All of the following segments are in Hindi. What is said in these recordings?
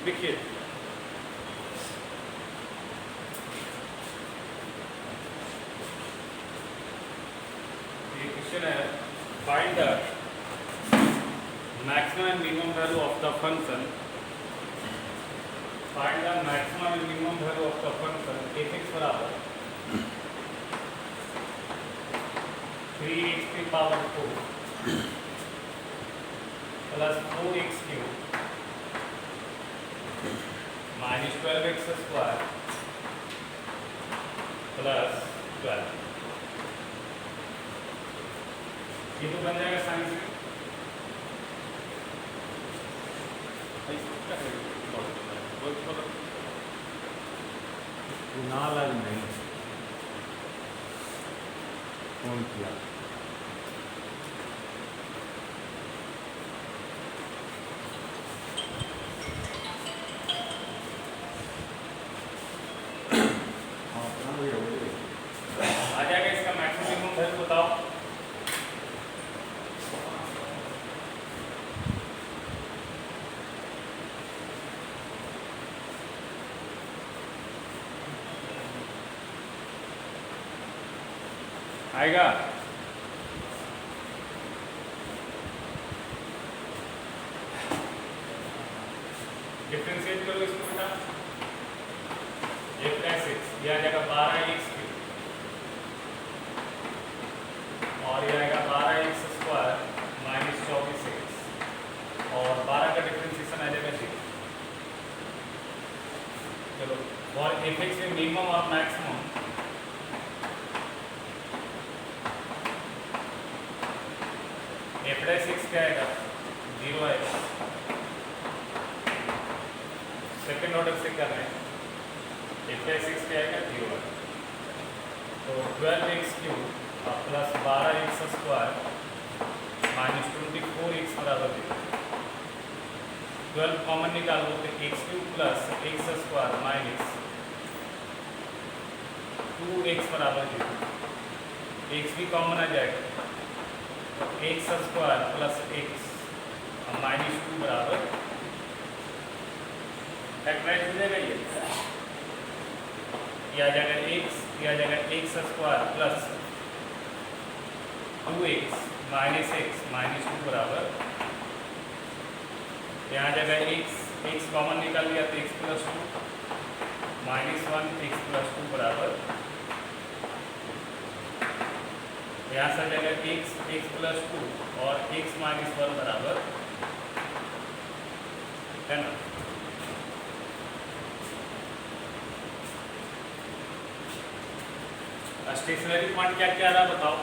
देखिए ये क्वेश्चन है, find the maximum and minimum value of the function, find the maximum and minimum value of the function f(x) बराबर 3x की power 4 plus 4x³ minus 12x square plus 12। ये तो बन जाएगा साइंस में कुणाल नहीं फोन किया। आ जाएगा इसका मैक्सिमम वैल्यू बताओ। आएगा डिफरेंशिएट करो इसको बेटा, f(x) ये आ जाएगा 12x³ और ये आएगा 12x स्क्वायर माइनस 24x और 12 का डिफरेंशिएशन आ जाएगा 0। चलो और f(x) में मिनिमम और मैक्सिमम f(x) क्या आएगा 0 आएगा। सेकेंड ऑर्डर से कर रहे हैं, f(x) क्या आएगा 0 आएगा। तो 12x³ plus 12x square minus 24x बराबर 0। 12 कॉमन निकाल दो तो x³ plus x square minus 2x बराबर 0। x भी कॉमन आ जाएगा, x square plus x minus 2 बराबर फैक्टराइज हो जाएगा। ये आ जाएगा x, ये आ जाएगा x square plus 2x minus x minus 2 बराबर, यहाँ आ जाएगा x कॉमन निकाल लिया तो x plus 2 minus 1 x plus 2 बराबर, यहाँ से आ जाएगा x प्लस 2 और x माइनस 1 बराबर है ना। स्टेशनरी पॉइंट क्या क्या आ रहा है बताओ।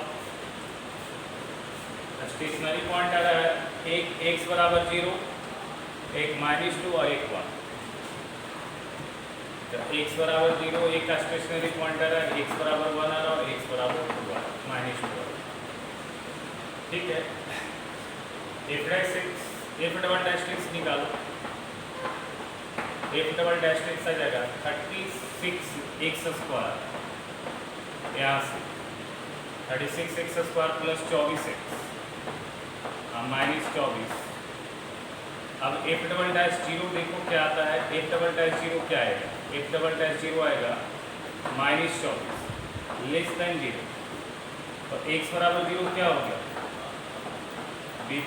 स्टेशनरी पॉइंट आ रहा है एक x बराबर 0, एक माइनस 2 और एक 1। तो x बराबर 0 एक का स्टेशनरी पॉइंट आ रहा है, x बराबर 1 आ रहा है और x बराबर 2 आ रहा है, माइनस 2 आ रहा है। ठीक है, f'(x) निकालो। f'(x) आ जाएगा 36x स्क्वायर, यहाँ से 36x square plus 24x minus 24। अब f'(0) देखो क्या आता है, f'(0) क्या आएगा, f'(0) आएगा माइनस 24 लेस देन 0। तो x बराबर 0 क्या हो गया,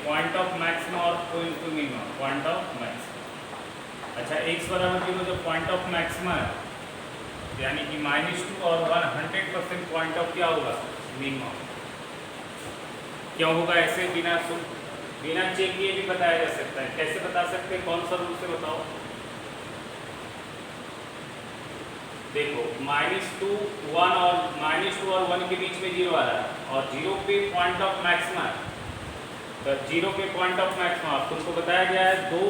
पॉइंट ऑफ मैक्सिमम और point two minimum, point of maximum. अच्छा x बराबर 0 जब पॉइंट ऑफ मैक्सिमम है यानी कि -2 और 100% पॉइंट ऑफ क्या होगा मिनिमम। क्यों होगा ऐसे, बिना चेक किए भी बताया जा सकता है। कैसे बता सकते हैं, कौन सा रूल से बताओ। देखो -2 1 और -2 और 1 के बीच में 0 आ रहा है और 0 पे पॉइंट ऑफ मैक्सिमम है। तो 0 पे पॉइंट ऑफ मैक्सिमम तुमको बताया गया है, दो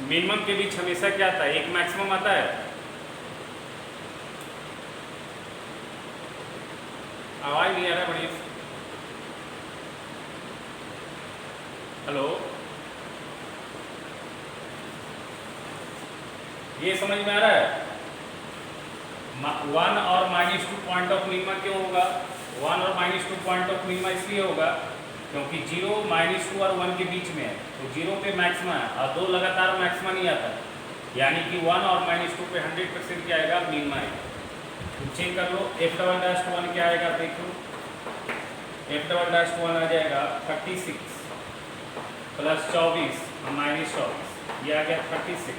मिनिमम के बीच हमेशा क्या आता है, एक मैक्सिमम आता है। आवाज नहीं आ रहा बढ़िया। हेलो, ये समझ में आ रहा है। 1 और -2 पॉइंट ऑफ मिनिमम क्यों होगा, 1 और -2 पॉइंट ऑफ मिनिमम इसलिए होगा क्योंकि 0 -2 और 1 के बीच में है, तो 0 पे मैक्सिमम है और 2 लगातार मैक्सिमम नहीं आता। यानी कि 1 और -2 पे 100% क्या आएगा, मिनिमा आएगा। तो चेक कर लो, F'-1 क्या आएगा, देख लो। F'-1 आ जाएगा 36 प्लस 24 और -24, ये आ गया 36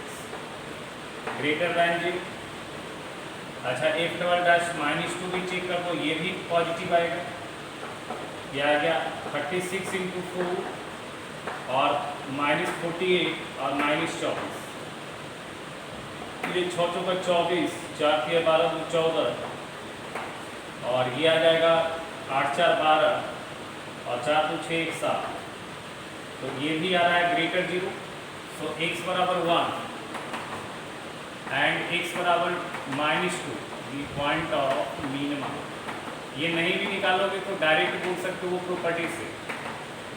ग्रेटर दैन 0। अच्छा F'-2 भी चेक कर लो, ये भी पॉजिटिव आएगा, ये आ गया 36 × 4 और -48 और -24, ये 6 चौका 24, 4 तिया 12 14, और ये आ जाएगा 8 4 12 और 4 2 6 1 7, तो ये भी आ रहा है ग्रेटर 0। सो x बराबर 1 एंड x बराबर -2, दी पॉइंट ऑफ मिनिमा। ये नहीं भी निकालोगे तो डायरेक्ट बोल सकते हो प्रॉपर्टी से,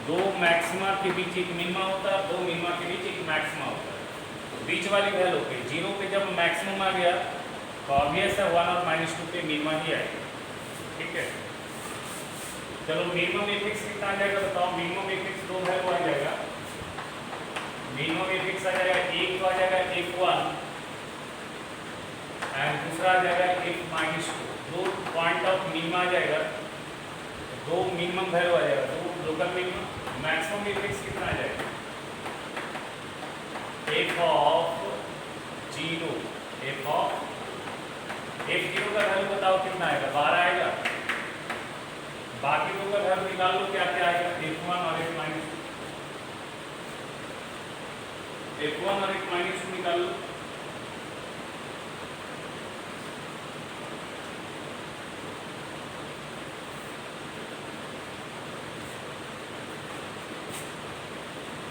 दो मैक्सिमा के बीच एक मिनिमा होता है, दो मिनिमा के बीच एक मैक्सिमा होता है। बीच वाली वैल्यू पे 0 पे जब मैक्सिमम आ गया तो ऑब्वियस है 1 और -2 पे मिनिमा ही आएगा। ठीक है, चलो मिनिमम एफिक्स कितना आ जाएगा बताओ। मिनिमम एफिक्स दो वैल्यू आ जाएगा, मिनिमम एफिक्स आ जाएगा, एक तो आ जाएगा F1 एंड दूसरा आ जाएगा F-2। दो पॉइंट ऑफ मिनिमा आ जाएगा, दो मिनिमम वैल्यू आ जाएगा, दो लोकल मिनिमम। मैक्सिमम एफिक्स कितना आ जाएगा, F(0), F0 का वैल्यू बताओ कितना आएगा, 12 आएगा। बाकी दो का वैल्यू निकाल लो, क्या क्या आएगा, F1 और F-2, F1 और F-2 निकाल लो।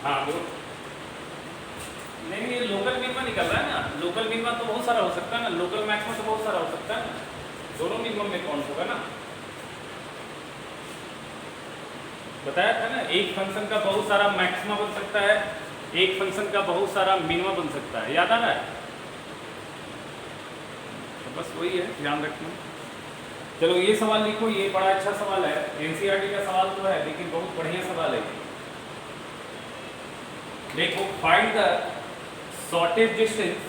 हाँ बोलो। नहीं, ये लोकल मिनिमा निकल रहा है ना, लोकल मिनिमा तो बहुत सारा हो सकता है ना, लोकल मैक्सिमम तो बहुत सारा हो सकता है ना, दोनों मिनिमम में कौन होगा ना। बताया था ना, एक फंक्शन का बहुत सारा मैक्सिमा बन सकता है, एक फंक्शन का बहुत सारा मिनिमा बन सकता है, याद आ रहा है। तो बस वही है, ध्यान रखना। चलो ये सवाल लिखो, ये बड़ा अच्छा सवाल है, एनसीईआरटी का सवाल तो है लेकिन बहुत बढ़िया सवाल है। देखो, find the shortage distance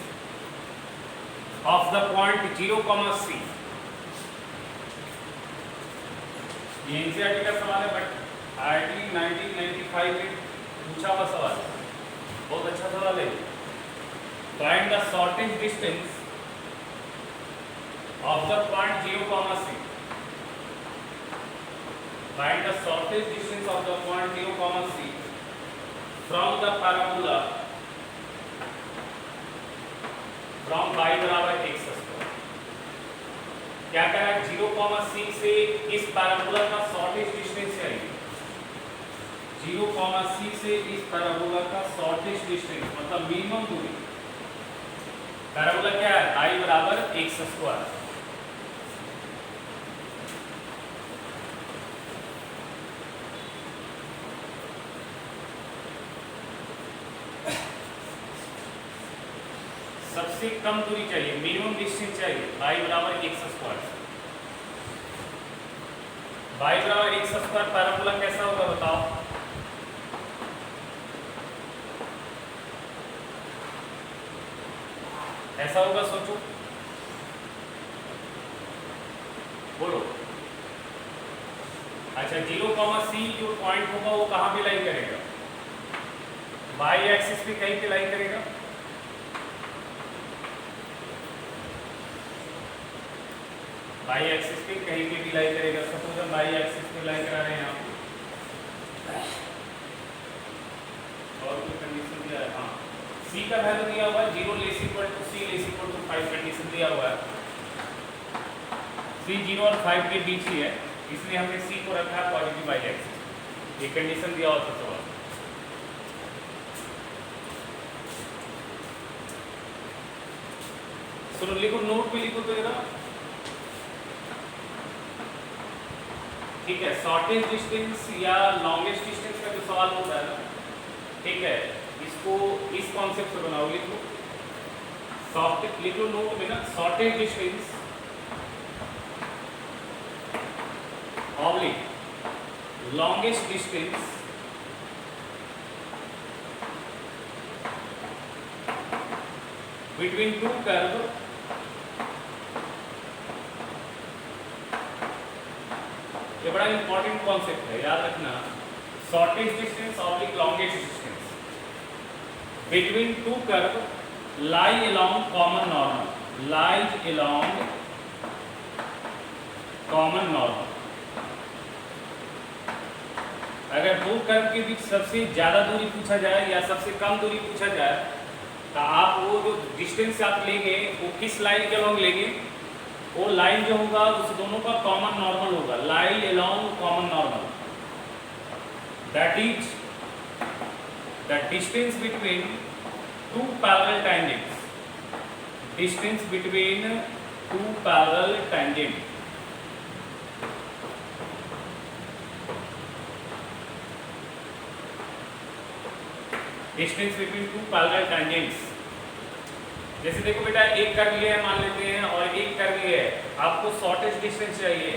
of the point 0, C। ये एनसीईआरटी का सवाल है, बट IIT 1995 में पूछा हुआ सवाल है, बहुत अच्छा सवाल है। Find the shortage distance of the point 0, C। Find the shortage distance of the point 0, C from the parabola from y बराबर x²। क्या कह रहा है, 0, C से इस पैराबोला का शॉर्टेज डिस्टेंस चाहिए। 0, C से इस पैराबोला का शॉर्टेज डिस्टेंस मतलब मिनिमम दूरी। पैराबोला क्या है, y बराबर x²। सबसे कम दूरी चाहिए, मिनिमम डिस्टेंस चाहिए, y बराबर x²। y बराबर x² पैराबोला कैसा होगा बताओ। ऐसा होगा, सोचो, बोलो। अच्छा, 0, C जो पॉइंट होगा वो कहाँ पे लाइन करेगा, y एक्सिस पे कहीं पे लाइन करेगा। y एक्सिस पे कहीं पे भी लाइन करेगा। सपोज हम y एक्सिस पे लाइन करा रहे हैं यहाँ पे, और कोई कंडीशन दिया है, हाँ c का वैल्यू दिया हुआ है 0 less equal to c less equal to 5 condition दिया हुआ है। c 0 और 5 के बीच ही है, इसलिए हमने c को रखा है पॉजिटिव y एक्सिस। ये कंडीशन दिया हुआ था सवाल। सुनो, लिखो, नोट पे लिखो तो जरा, ठीक है। शॉर्टेज डिस्टेंस या लॉन्गेस्ट डिस्टेंस का जो सवाल होता है ना, ठीक है, इसको इस कॉन्सेप्ट से बनाओ। लिखो शॉर्टेज, लिखो नोट में ना, shortest distance oblique longest distance between two curve ये बड़ा इंपॉर्टेंट कॉन्सेप्ट है, याद रखना। Shortest distance oblique longest distance between two curve lie along common normal, lies along common normal. अगर दो कर्व के बीच सबसे ज्यादा दूरी पूछा जाए या सबसे कम दूरी पूछा जाए तो आप वो जो डिस्टेंस आप लेंगे वो किस लाइन के अलोंग लेंगे? वो लाइन जो होगा उस दोनों का कॉमन नॉर्मल होगा, line along common normal. That is the distance between to parallel tangents, distance between to parallel tangent. Distance between to parallel tangents. जैसे देखो बेटा, एक कर्व ये है मान लेते हैं और एक कर्व ये है, आपको शॉर्टेस्ट डिस्टेंस चाहिए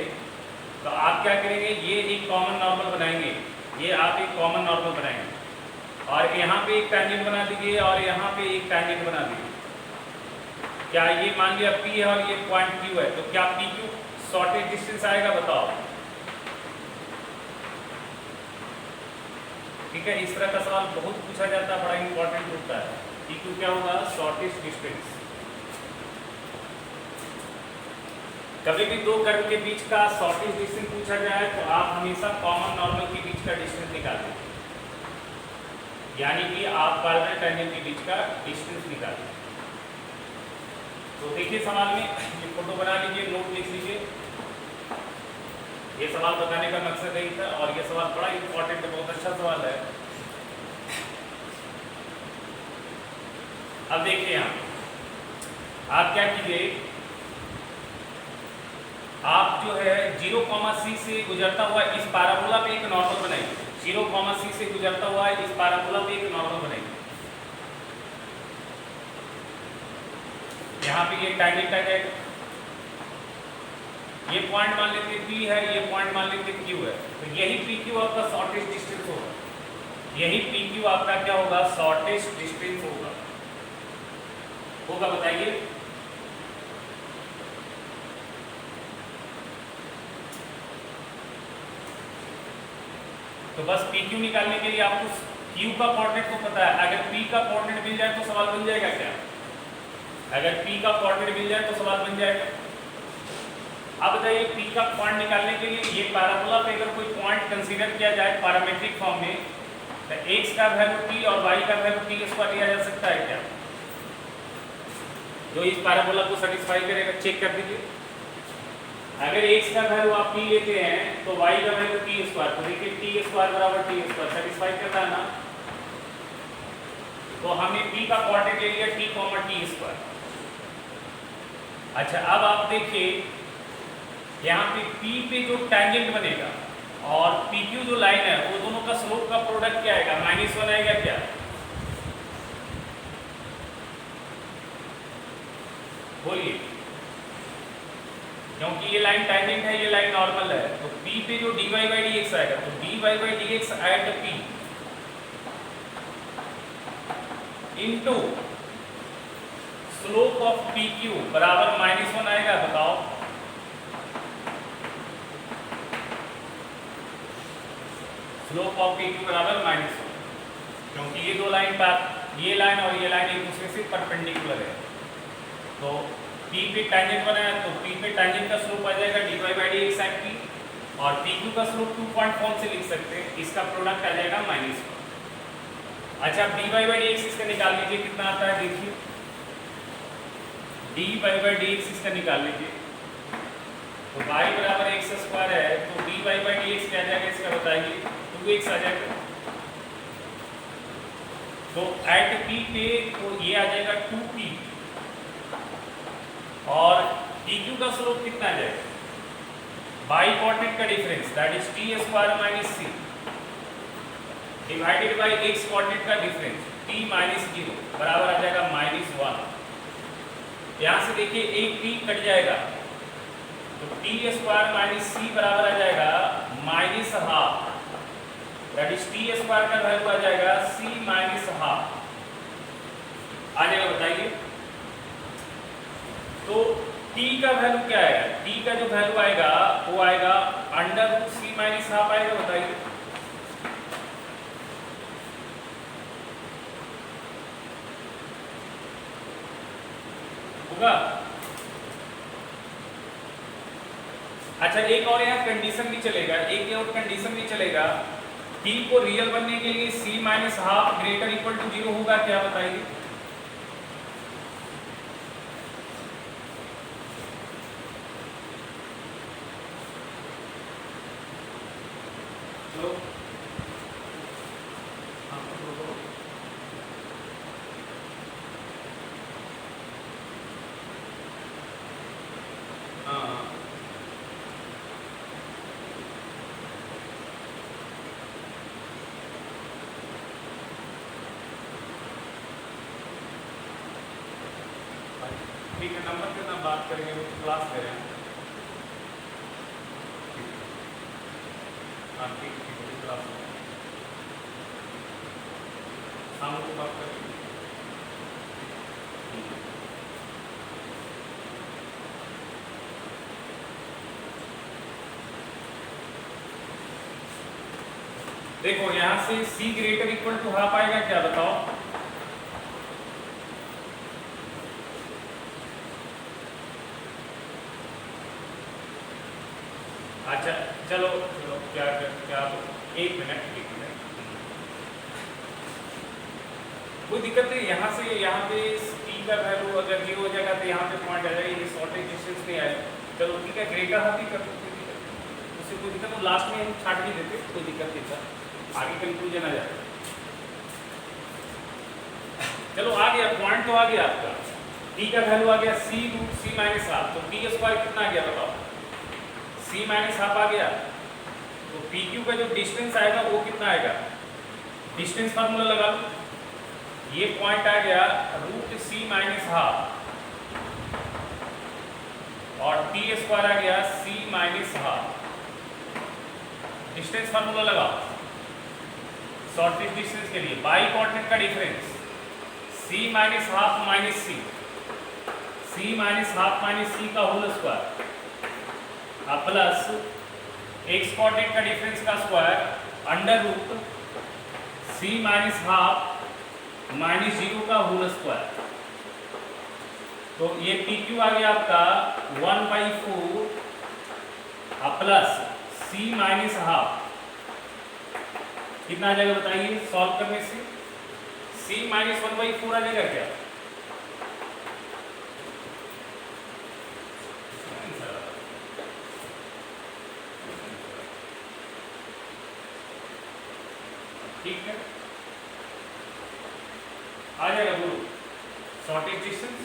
तो आप क्या करेंगे, ये एक कॉमन नॉर्मल बनाएंगे, ये आप एक कॉमन नॉर्मल बनाएंगे और यहाँ पे एक टैंजेंट बना दीजिए और यहाँ पे एक टैंजेंट बना दीजिए। क्या ये मान लिया P है और ये पॉइंट Q है, तो क्या PQ शॉर्टेस्ट डिस्टेंस आएगा? बताओ। ठीक है, इस तरह का सवाल बहुत पूछा जाता है, बड़ा इंपॉर्टेंट होता है। PQ क्या होगा? Shortest distance. कभी भी दो कर्व के बीच का शॉर्टेस्ट डिस्टेंस पूछा जाए तो आप हमेशा कॉमन नॉर्मल के बीच का डिस्टेंस निकालें, यानी कि आप पैरेलल टैंजेंट के बीच का डिस्टेंस निकालें। तो देखिए सवाल में ये फोटो बना लीजिए, नोट लिख लीजिए। ये सवाल बताने का मकसद यही था और ये सवाल बड़ा इंपॉर्टेंट है, बहुत अच्छा सवाल है। अब देखिए यहाँ आप क्या कीजिए, आप जो है 0,C से गुजरता हुआ इस पैराबोला पे एक नॉर्मल बनाइए। 0,C से गुजरता हुआ इस पैराबोला पे एक नॉर्मल बनाइए। यहाँ पे ये टैंजेंट आ जाएगा, ये पॉइंट मान लेते P है, ये पॉइंट मान लेते Q है, तो यही PQ आपका शॉर्टेस्ट डिस्टेंस होगा। यही PQ आपका क्या होगा? शॉर्टेस्ट डिस्टेंस होगा। बताइए। तो बस PQ निकालने के लिए आपको Q का कोऑर्डिनेट तो पता है, अगर P का कोऑर्डिनेट मिल जाए तो सवाल बन जाएगा क्या? अगर P का कोऑर्डिनेट मिल जाए तो सवाल बन जाएगा। अब बताइए, P का पॉइंट निकालने के लिए ये पैराबोला पे अगर कोई पॉइंट कंसीडर किया जाए पैरामीट्रिक फॉर्म में, तो x का वैल्यू T और y का वैल्यू T स्क्वायर लिया जा सकता है क्या? जो इस पैराबोला को सेटिस्फाई करेगा, चेक कर दीजिए। अगर x का वैल्यू आप T लेते हैं तो y का वैल्यू T स्क्वायर, तो देखिए T स्क्वायर बराबर T स्क्वायर सेटिस्फाई करता है ना। तो हमने P का कोऑर्डिनेट ले लिया T, T स्क्वायर। अच्छा, अब आप देखिए यहाँ पे P पे जो टैंजेंट बनेगा और PQ जो लाइन है वो दोनों का स्लोप का प्रोडक्ट क्या आएगा? -1 आएगा क्या? बोलिए, क्योंकि ये लाइन टैंजेंट है, ये लाइन नॉर्मल है, तो P पे जो dy by dx आएगा, तो dy by dx at P into slope of PQ बराबर -1 आएगा। बताओ, स्लोप ऑफ PQ बराबर -1, क्योंकि ये दो लाइन पर, ये लाइन और ये लाइन एक दूसरे से परपेंडिकुलर है। तो P पे टैंजेंट बनाया तो P पे टैंजेंट का स्लोप आ जाएगा dy by dx at P, और PQ का स्लोप 2 पॉइंट फॉर्म से लिख सकते हैं, इसका प्रोडक्ट आ जाएगा -1। अच्छा, dy by dx इसका निकाल लीजिए, कितना आता है देखिए। dy by dx इसका निकाल लीजिए, तो y बराबर x स्क्वायर है, तो dy by dx क्या आ जाएगा इसका बताइए? 2x आ जाएगा। तो एट P पे तो ये आ जाएगा 2P, और PQ का स्लोप कितना आ जाएगा? बाई कोऑर्डिनेट का difference, that is T square minus C divided by x coordinate का डिफरेंस T माइनस 0 बराबर आ जाएगा -1। यहाँ से देखिए एक T कट जाएगा, तो T स्क्वायर माइनस C बराबर आ जाएगा -12, दैट इज T स्क्वायर का वैल्यू आ जाएगा C -12 आ जाएगा। बताइए, तो t का वैल्यू क्या आएगा? t का जो वैल्यू आएगा वो आएगा under root c minus half आएगा, बताइए। होगा? अच्छा, एक और यहाँ कंडीशन भी चलेगा, एक और कंडीशन भी चलेगा। t को रियल बनने के लिए c minus half greater equal to 0 होगा क्या, बताइए। चलो हाँ, ठीक है, नंबर कितना बात करेंगे, वो क्लास ले रहे हैं। हाँ ठीक ठीक है, क्लास शाम को बात करेंगे। देखो यहाँ से c greater equal to half आएगा क्या, बताओ। अच्छा चलो चलो, क्या क्या एक मिनट कोई दिक्कत नहीं। यहाँ से यहाँ पे t का वैल्यू अगर 0 हो जाएगा तो यहाँ पे पॉइंट आ जाएगा, ये शॉर्टेज डिस्टेंस नहीं आएगा। चलो ठीक है, ग्रेटर हाफ ही कर दो, उससे कोई दिक्कत, तो लास्ट में हम छाट भी देते, कोई दिक्कत नहीं था, आगे कंक्लूजन आ जाएगा। चलो आ गया पॉइंट, तो आ गया आपका t का वैल्यू आ गया c root c minus half, तो t स्क्वायर कितना आ गया बताओ, c माइनस हाफ आ गया। तो pq का जो डिस्टेंस आएगा वो कितना आएगा, डिस्टेंस फार्मूला लगा लो, ये पॉइंट आ गया रूट c माइनस हाफ और t स्क्वायर आ गया c minus half. Distance formula लगाओ शॉर्टेज डिस्टेंस के लिए, बाई कोऑर्डिनेट का difference c minus half minus c minus half minus c का whole square plus x coordinate का डिफरेंस का square under root c minus half minus 0 का होल स्क्वायर। तो ये PQ आ गया आपका 1/4 प्लस c माइनस हाफ, कितना आ जाएगा बताइए सॉल्व करने से, c माइनस 1/4 आ जाएगा क्या, ठीक है आ जाएगा, बोलो शॉर्टेज डिस्टेंस।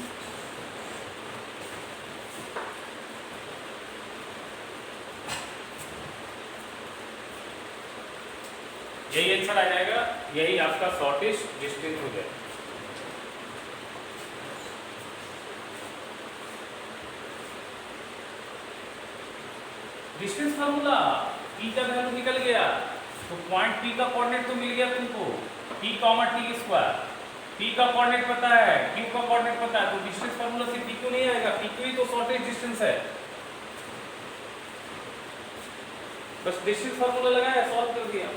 यही आंसर आ जाएगा, यही आपका शॉर्टेज डिस्टेंस हो जाएगा। डिस्टेंस फार्मूला t का वैल्यू निकल गया, तो पॉइंट p का कोऑर्डिनेट तो मिल गया तुमको, t comma t square, p का कोऑर्डिनेट पता है, q का कोऑर्डिनेट पता है, तो डिस्टेंस फार्मूला से pq नहीं आएगा, pq ही तो शॉर्टेज डिस्टेंस है। बस डिस्टेंस फार्मूला लगाया, सॉल्व कर दिया।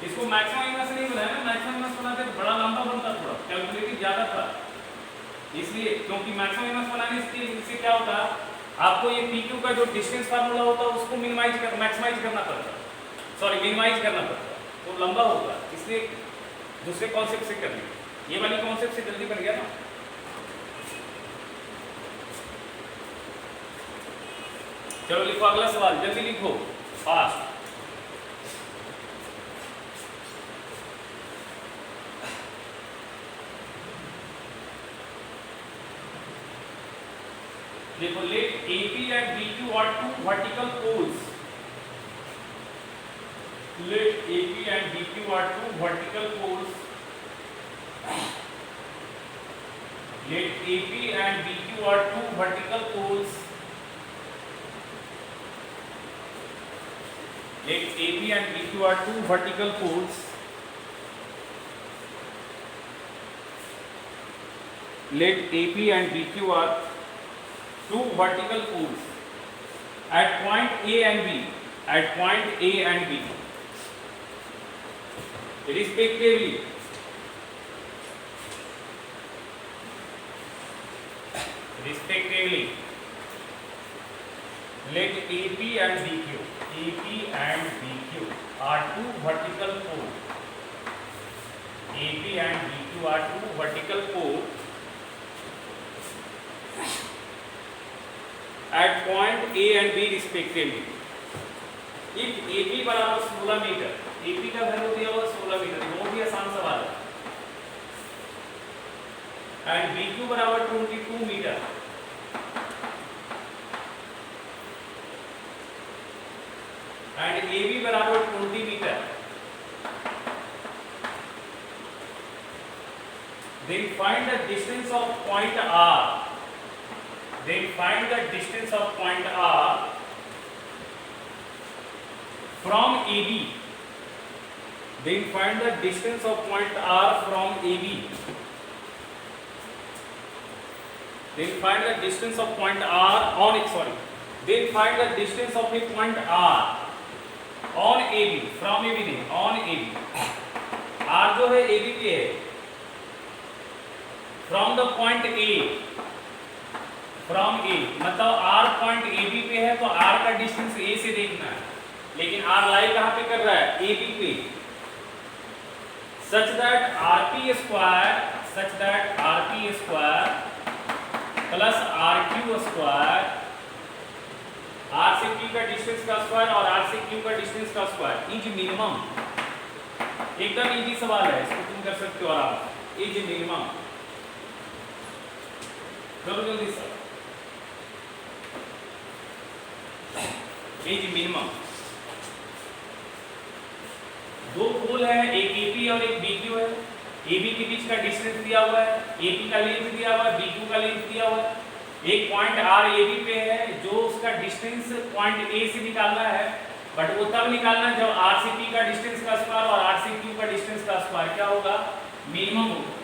इसको मैक्सिमम इनवर्स नहीं बनाया ना, मैक्सिमम इनवर्स बनाते तो बड़ा लंबा बनता, थोड़ा कैलकुलेटिव ज्यादा था, इसलिए क्योंकि मैक्सिमम इनवर्स बनाने से क्या होता, आपको ये PQ का जो डिस्टेंस फार्मूला होता है उसको मैक्सिमाइज करना पड़ता, सॉरी मिनिमाइज करना पड़ता, वो लंबा होगा, इसलिए दूसरे कॉन्सेप्ट से करनी, ये वाली कॉन्सेप्ट से जल्दी बन गया ना। चलो लिखो अगला सवाल, जल्दी लिखो फास्ट। देखो late AP and BQ are two vertical poles. Let AP and BQ are two vertical poles. Let AP and BQ are two vertical poles. Let AB and BQ are two vertical poles. let AP and BQ are two vertical poles at point A and B, at point A and B, respectively. Respectively, let AP and BQ, AP and BQ are two vertical poles. AP and BQ are two vertical poles at point A and B respectively. If AP बराबर 16 मीटर, AP का वैल्यू दिया हुआ 16 मीटर, बहुत ही आसान सवाल है, and BQ बराबर 22 मीटर, and AB बराबर 20 metre, then find the distance of point R. Then find the distance of point R from AB. Then find the distance of point R from AB. Then find the distance of point R on it. Sorry. Then find the distance of the point R on AB. From AB नहीं, on AB. R जो है AB पे है. From the point A. From A मतलब R पॉइंट AB पे है तो R का डिस्टेंस A से देखना है, लेकिन R लाई कहाँ पे कर रहा है? AB पे. Such that RP square plus RQ square, R से Q का डिस्टेंस का स्क्वायर और R से Q का डिस्टेंस का स्क्वायर इज मिनिमम. एकदम इजी सवाल है, इसको तुम कर सकते हो आराम. Is minimum. करो जल्दी सर. Is minimum. दो पोल है, एक AP और एक BQ है. AB के बीच का डिस्टेंस दिया हुआ है, AP का लेंथ दिया हुआ है, BQ का लेंथ दिया हुआ है. एक पॉइंट R AB पे है जो उसका डिस्टेंस पॉइंट A से निकालना है, बट वो तब निकालना है जब R से P का डिस्टेंस का स्क्वायर और R से Q का डिस्टेंस का स्क्वायर क्या होगा? मिनिमम होगा.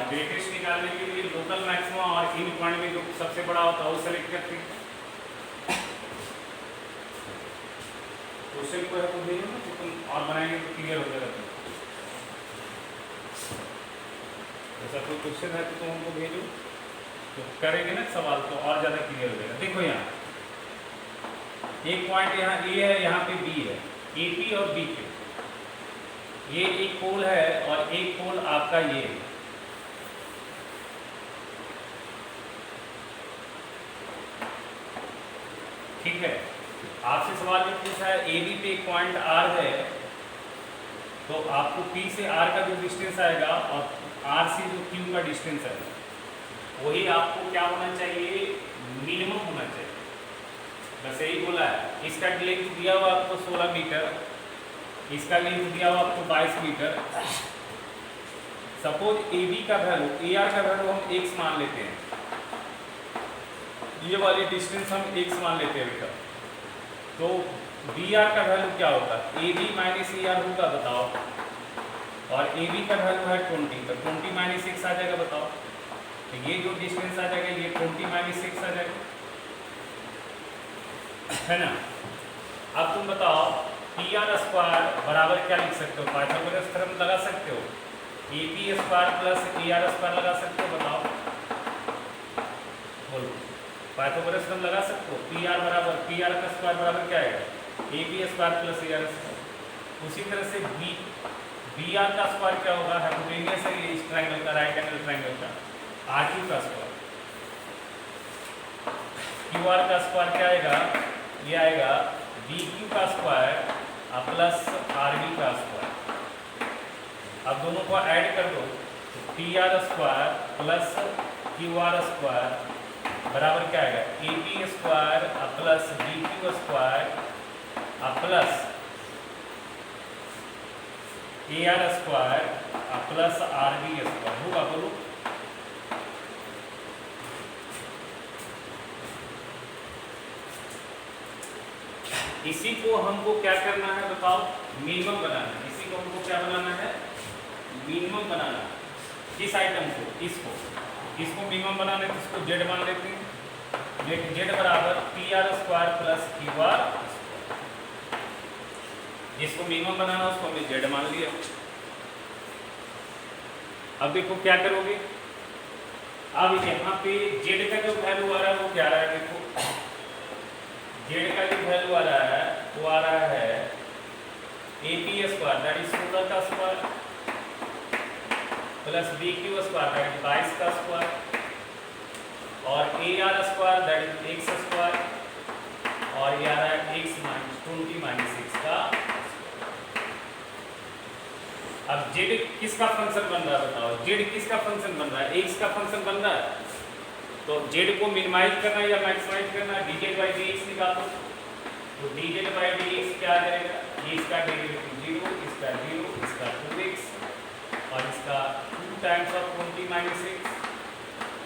ग्रेटेस्ट निकालने के लिए लोकल मैक्सिमम और इन पॉइंट में जो सबसे बड़ा होता है वो सेलेक्ट करते हैं. क्वेश्चन को है तो भेजो ना, तो तुम और बनाएंगे तो क्लियर हो जाएगा तुम। ऐसा कोई क्वेश्चन है तो तुम हमको भेजो, तो करेंगे ना सवाल तो और ज़्यादा क्लियर हो जाएगा। देखो यहाँ एक पॉइंट यहाँ ए है, यहाँ पे बी है, ए पी और बी के, ये एक पोल है और एक पोल आपका ये है। ठीक है, आपसे सवाल ये पूछा है ए बी पे एक पॉइंट आर है, तो आपको पी से आर का जो डिस्टेंस आएगा और आर से जो क्यू का डिस्टेंस है वही आपको क्या होना चाहिए, मिनिमम होना चाहिए। बस यही बोला है। इसका लेंथ दिया हुआ आपको 16 मीटर, इसका लेंथ दिया हुआ आपको 22 मीटर। सपोज ए बी का वैल्यू, ए आर का वैल्यू हम x मान लेते हैं, ये वाली डिस्टेंस हम x मान लेते हैं बेटा, तो बी आर का वैल्यू क्या होगा, A B minus A R होगा, बताओ। और ए बी का वैल्यू है 20, तो 20 माइनस 6 आ जाएगा, बताओ। तो ये जो डिस्टेंस आ जाएगा ये 20 माइनस 6 आ जाएगा, है ना। अब तुम बताओ पी आर स्क्वायर बराबर क्या लिख सकते हो, पाइथागोरस थ्योरम लगा सकते हो, ए P square plus A R square लगा सकते हो, बताओ बोलो। पाइथागोरस थ्योरम लगा सकते हो, पी आर बराबर पी आर का स्क्वायर बराबर क्या आएगा, A B square plus A R square. उसी तरह से बी आर का स्क्वायर क्या होगा, हाइपोटेन्यूस है इस ट्रायंगल का, राइट एंगल ट्रायंगल का, आर क्यू का स्क्वायर। क्यू आर का स्क्वायर क्या आएगा, ये आएगा बी क्यू का स्क्वायर प्लस आर बी का स्क्वायर। अब दोनों को ऐड कर दो, तो P R square plus Q R square बराबर क्या आएगा, A B square plus B Q square plus A R square plus R B square होगा, बोलो। इसी को हमको क्या करना है बताओ, मिनिमम बनाना है। इसी को हमको क्या बनाना है, मिनिमम बनाना है। किस आइटम को, इसको मिनिमम बनाना है, तो इसको जेड मान लेते हैं। जेड बराबर P R square plus Q are, जिसको मिनिमम बनाना उसको हमने जेड मान लिया। अब देखो क्या करोगे, अब यहाँ पे जेड का जो वैल्यू आ रहा है वो क्या आ रहा है, देखो जेड का जो वैल्यू आ रहा है वो आ रहा है A P square that is 16 का square plus B Q square that is 22 का स्क्वायर और A R square that is X square और ये आ रहा है एक्स माइनस 20 माइनस 6 का। अब जेड किसका फंक्शन बन रहा है बताओ, जेड किसका फंक्शन बन रहा है, एक्स का फंक्शन बन रहा है। तो जेड को मिनिमाइज करना है या मैक्सिमाइज करना है, dz बाई dx निकालो। तो dz बाई dx क्या आ जाएगा, ये इसका डेरिवेटिव 0, इसका 0, इसका 2x और इसका 2 टाइम्स ऑफ 20 माइनस 6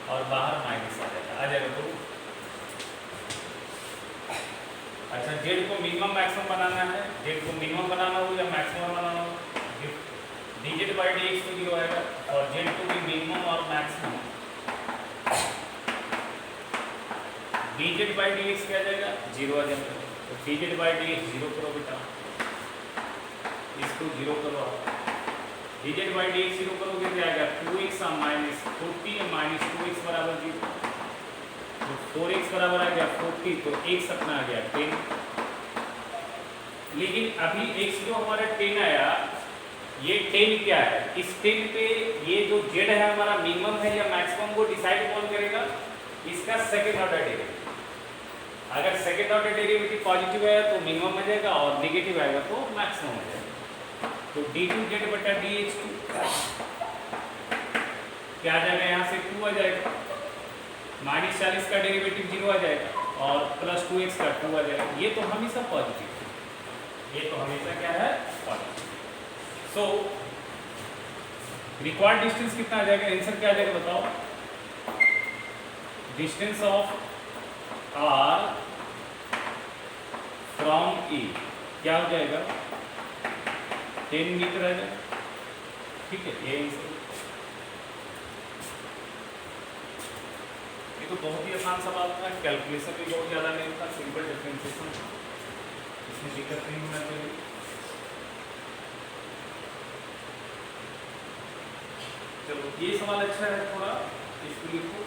और बाहर माइनस आ जाएगा तो। अच्छा जेड को मिनिमम मैक्सिमम बनाना है, जेड को मिनिमम बनाना हो या मैक्सिमम बनाना हो, dz बाई dx तो 0 आएगा और जेड को भी मिनिमम और मैक्सिमम dz बाई dx क्या आ जाएगा, 0 आ जाएगा। तो dz बाई dx 0 करो बेटा, इसको 0 करो। dz बाई dx 0 करोगे क्या आएगा, 2x माइनस 40 माइनस 2x बराबर 0। तो 4x बराबर आ गया 40, तो x अपना आ गया 10। लेकिन अभी x जो हमारा 10 आया, ये 10 क्या है, इस 10 पे ये जो z है हमारा मिनिमम है या मैक्सिमम वो डिसाइड कौन करेगा, इसका सेकेंड ऑर्डर डेरिवेटिव। अगर सेकेंड ऑर्डर डेरिवेटिव पॉजिटिव है तो मिनिमम आ जाएगा और नेगेटिव आएगा तो मैक्सिमम आ जाएगा। तो d2z बटा dx2 क्या आ जाएगा, यहाँ से 2 आ जाएगा, माइनस 40 का डेरिवेटिव 0 आ जाएगा और प्लस 2x का 2 आ जाएगा। ये तो हमेशा पॉजिटिव है, ये तो हमेशा क्या है, पॉजिटिव। सो रिक्वायर्ड डिस्टेंस कितना आ जाएगा, आंसर क्या आ जाएगा बताओ, डिस्टेंस ऑफ आर फ्रॉम ए क्या हो जाएगा, 10 मीटर आ जाएगा। ठीक है, ये आंसर। ये तो बहुत ही आसान सवाल था, कैलकुलेशन भी बहुत ज़्यादा नहीं था, सिंपल डिफरेंशिएशन। इसमें दिक्कत नहीं होना चाहिए। चलो ये सवाल अच्छा है, थोड़ा इसको लिखो।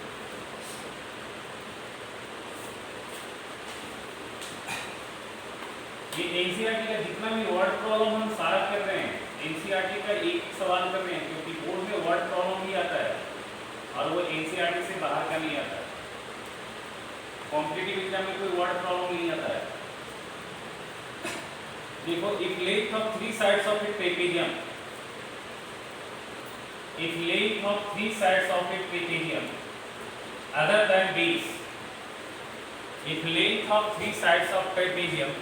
ये एनसीईआरटी का जितना भी वर्ड प्रॉब्लम हम सारा कर रहे हैं, एनसीईआरटी का एक सवाल कर रहे हैं, क्योंकि बोर्ड में वर्ड प्रॉब्लम ही आता है और वो एनसीईआरटी से बाहर का नहीं आता है। कॉम्पिटिटिव एग्जाम में कोई वर्ड प्रॉब्लम नहीं आता है। देखो, if length of 3 sides of A trapezium, if length of 3 sides of A trapezium other than base, if length of 3 sides of trapezium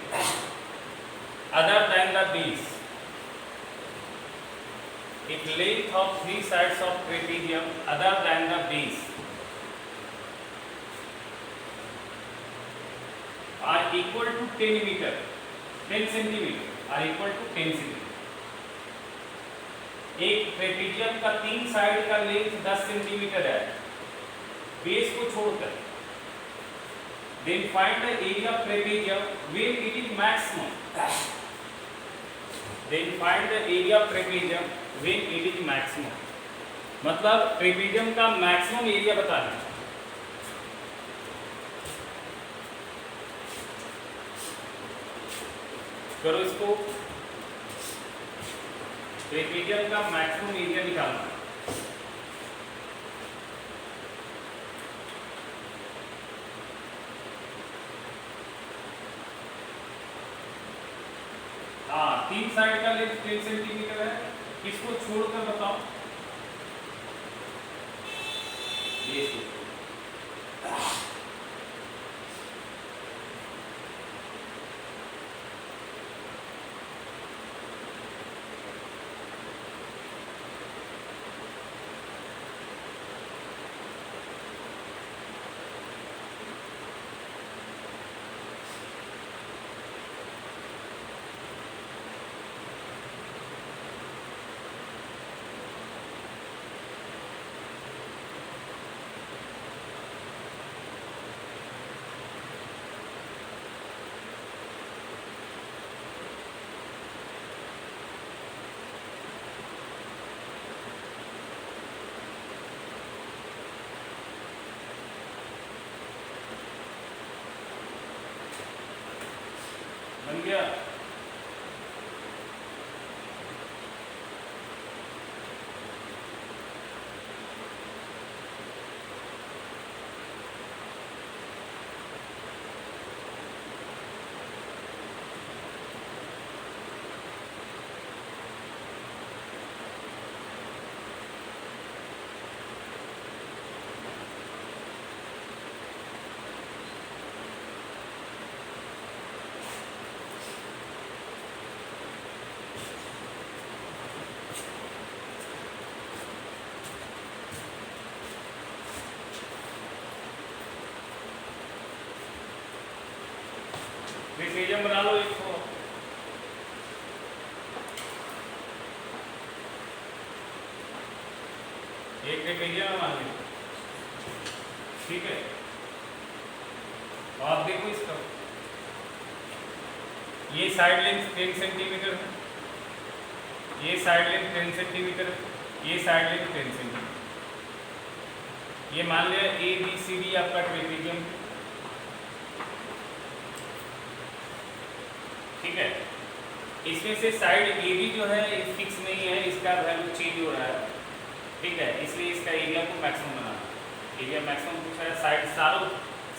other than the base, if length of 3 sides of trapezium other than the base are equal to 10 meter, 10 centimeter are equal to 10 centimeter। एक ट्रेपेजियम का 3 साइड का लेंथ 10 सेंटीमीटर है बेस को छोड़कर, then find the area of trapezium when it is maximum, then find the area of trapezium when it is maximum, मतलब ट्रेपेजियम का मैक्सिमम एरिया बताना है। करो इसको, ट्रेपेजियम का मैक्सिमम एरिया निकालना है। हाँ, 3 साइड का लेंथ 10 सेंटीमीटर है, इसको छोड़कर बताओ। ये बन गया। ट्रेपेजियम बना लो एक को, एक ट्रेपेजियम मान लो, ठीक है। आप देखो इसका, ये साइड लेंथ 10 सेंटीमीटर है, ये साइड लेंथ 10 सेंटीमीटर है, ये साइड लेंथ 10 सेंटीमीटर। ये मान लिया ए बी सी डी आपका ट्रेपेजियम, ठीक है। इसमें से साइड ए बी जो है ये फिक्स नहीं है, इसका वैल्यू चेंज हो रहा है, ठीक है। इसलिए इसका एरिया को मैक्सिमम बनाना, एरिया मैक्सिमम पूछा है। साइड सारों